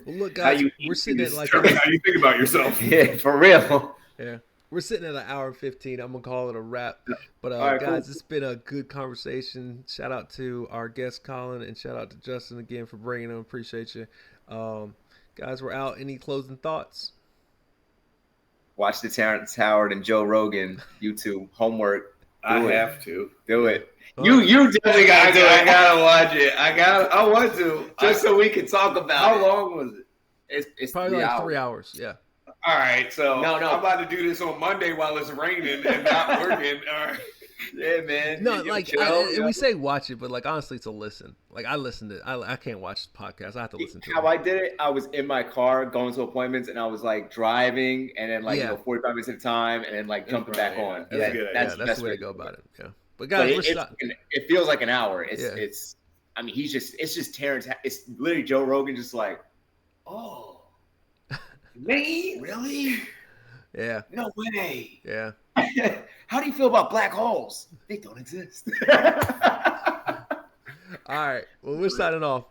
look, guys, we're sitting at like how you think about yourself. Yeah, for real. Yeah, we're sitting at 1:15. I'm gonna call it a wrap. But right, guys, cool. It's been a good conversation. Shout out to our guest Colin, and shout out to Justin again for bringing him. Appreciate you, guys. We're out. Any closing thoughts? Watch the Terrence Howard and Joe Rogan YouTube homework. I have to do it. You definitely gotta do it. I gotta watch it. I want to just so we can talk about how it. long was it? It's probably like 3 hours. Yeah. All right, so no. I'm about to do this on Monday while it's raining and not working. All right. Yeah, man. No, like we say watch it, but like honestly, it's a listen. Like I listened to, I can't watch podcasts. I have to listen to. How I did it, I was in my car going to appointments, and I was like driving, and then 45 minutes at a time, and then like jumping back on. That's the way to go about it. Yeah, but guys, it feels like an hour. It's. I mean, it's just Terrence. It's literally Joe Rogan, just like, oh, me, really? Yeah. No way. Yeah. How do you feel about black holes? They don't exist. All right. Well, we're signing off.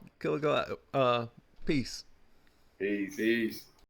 Peace. Peace.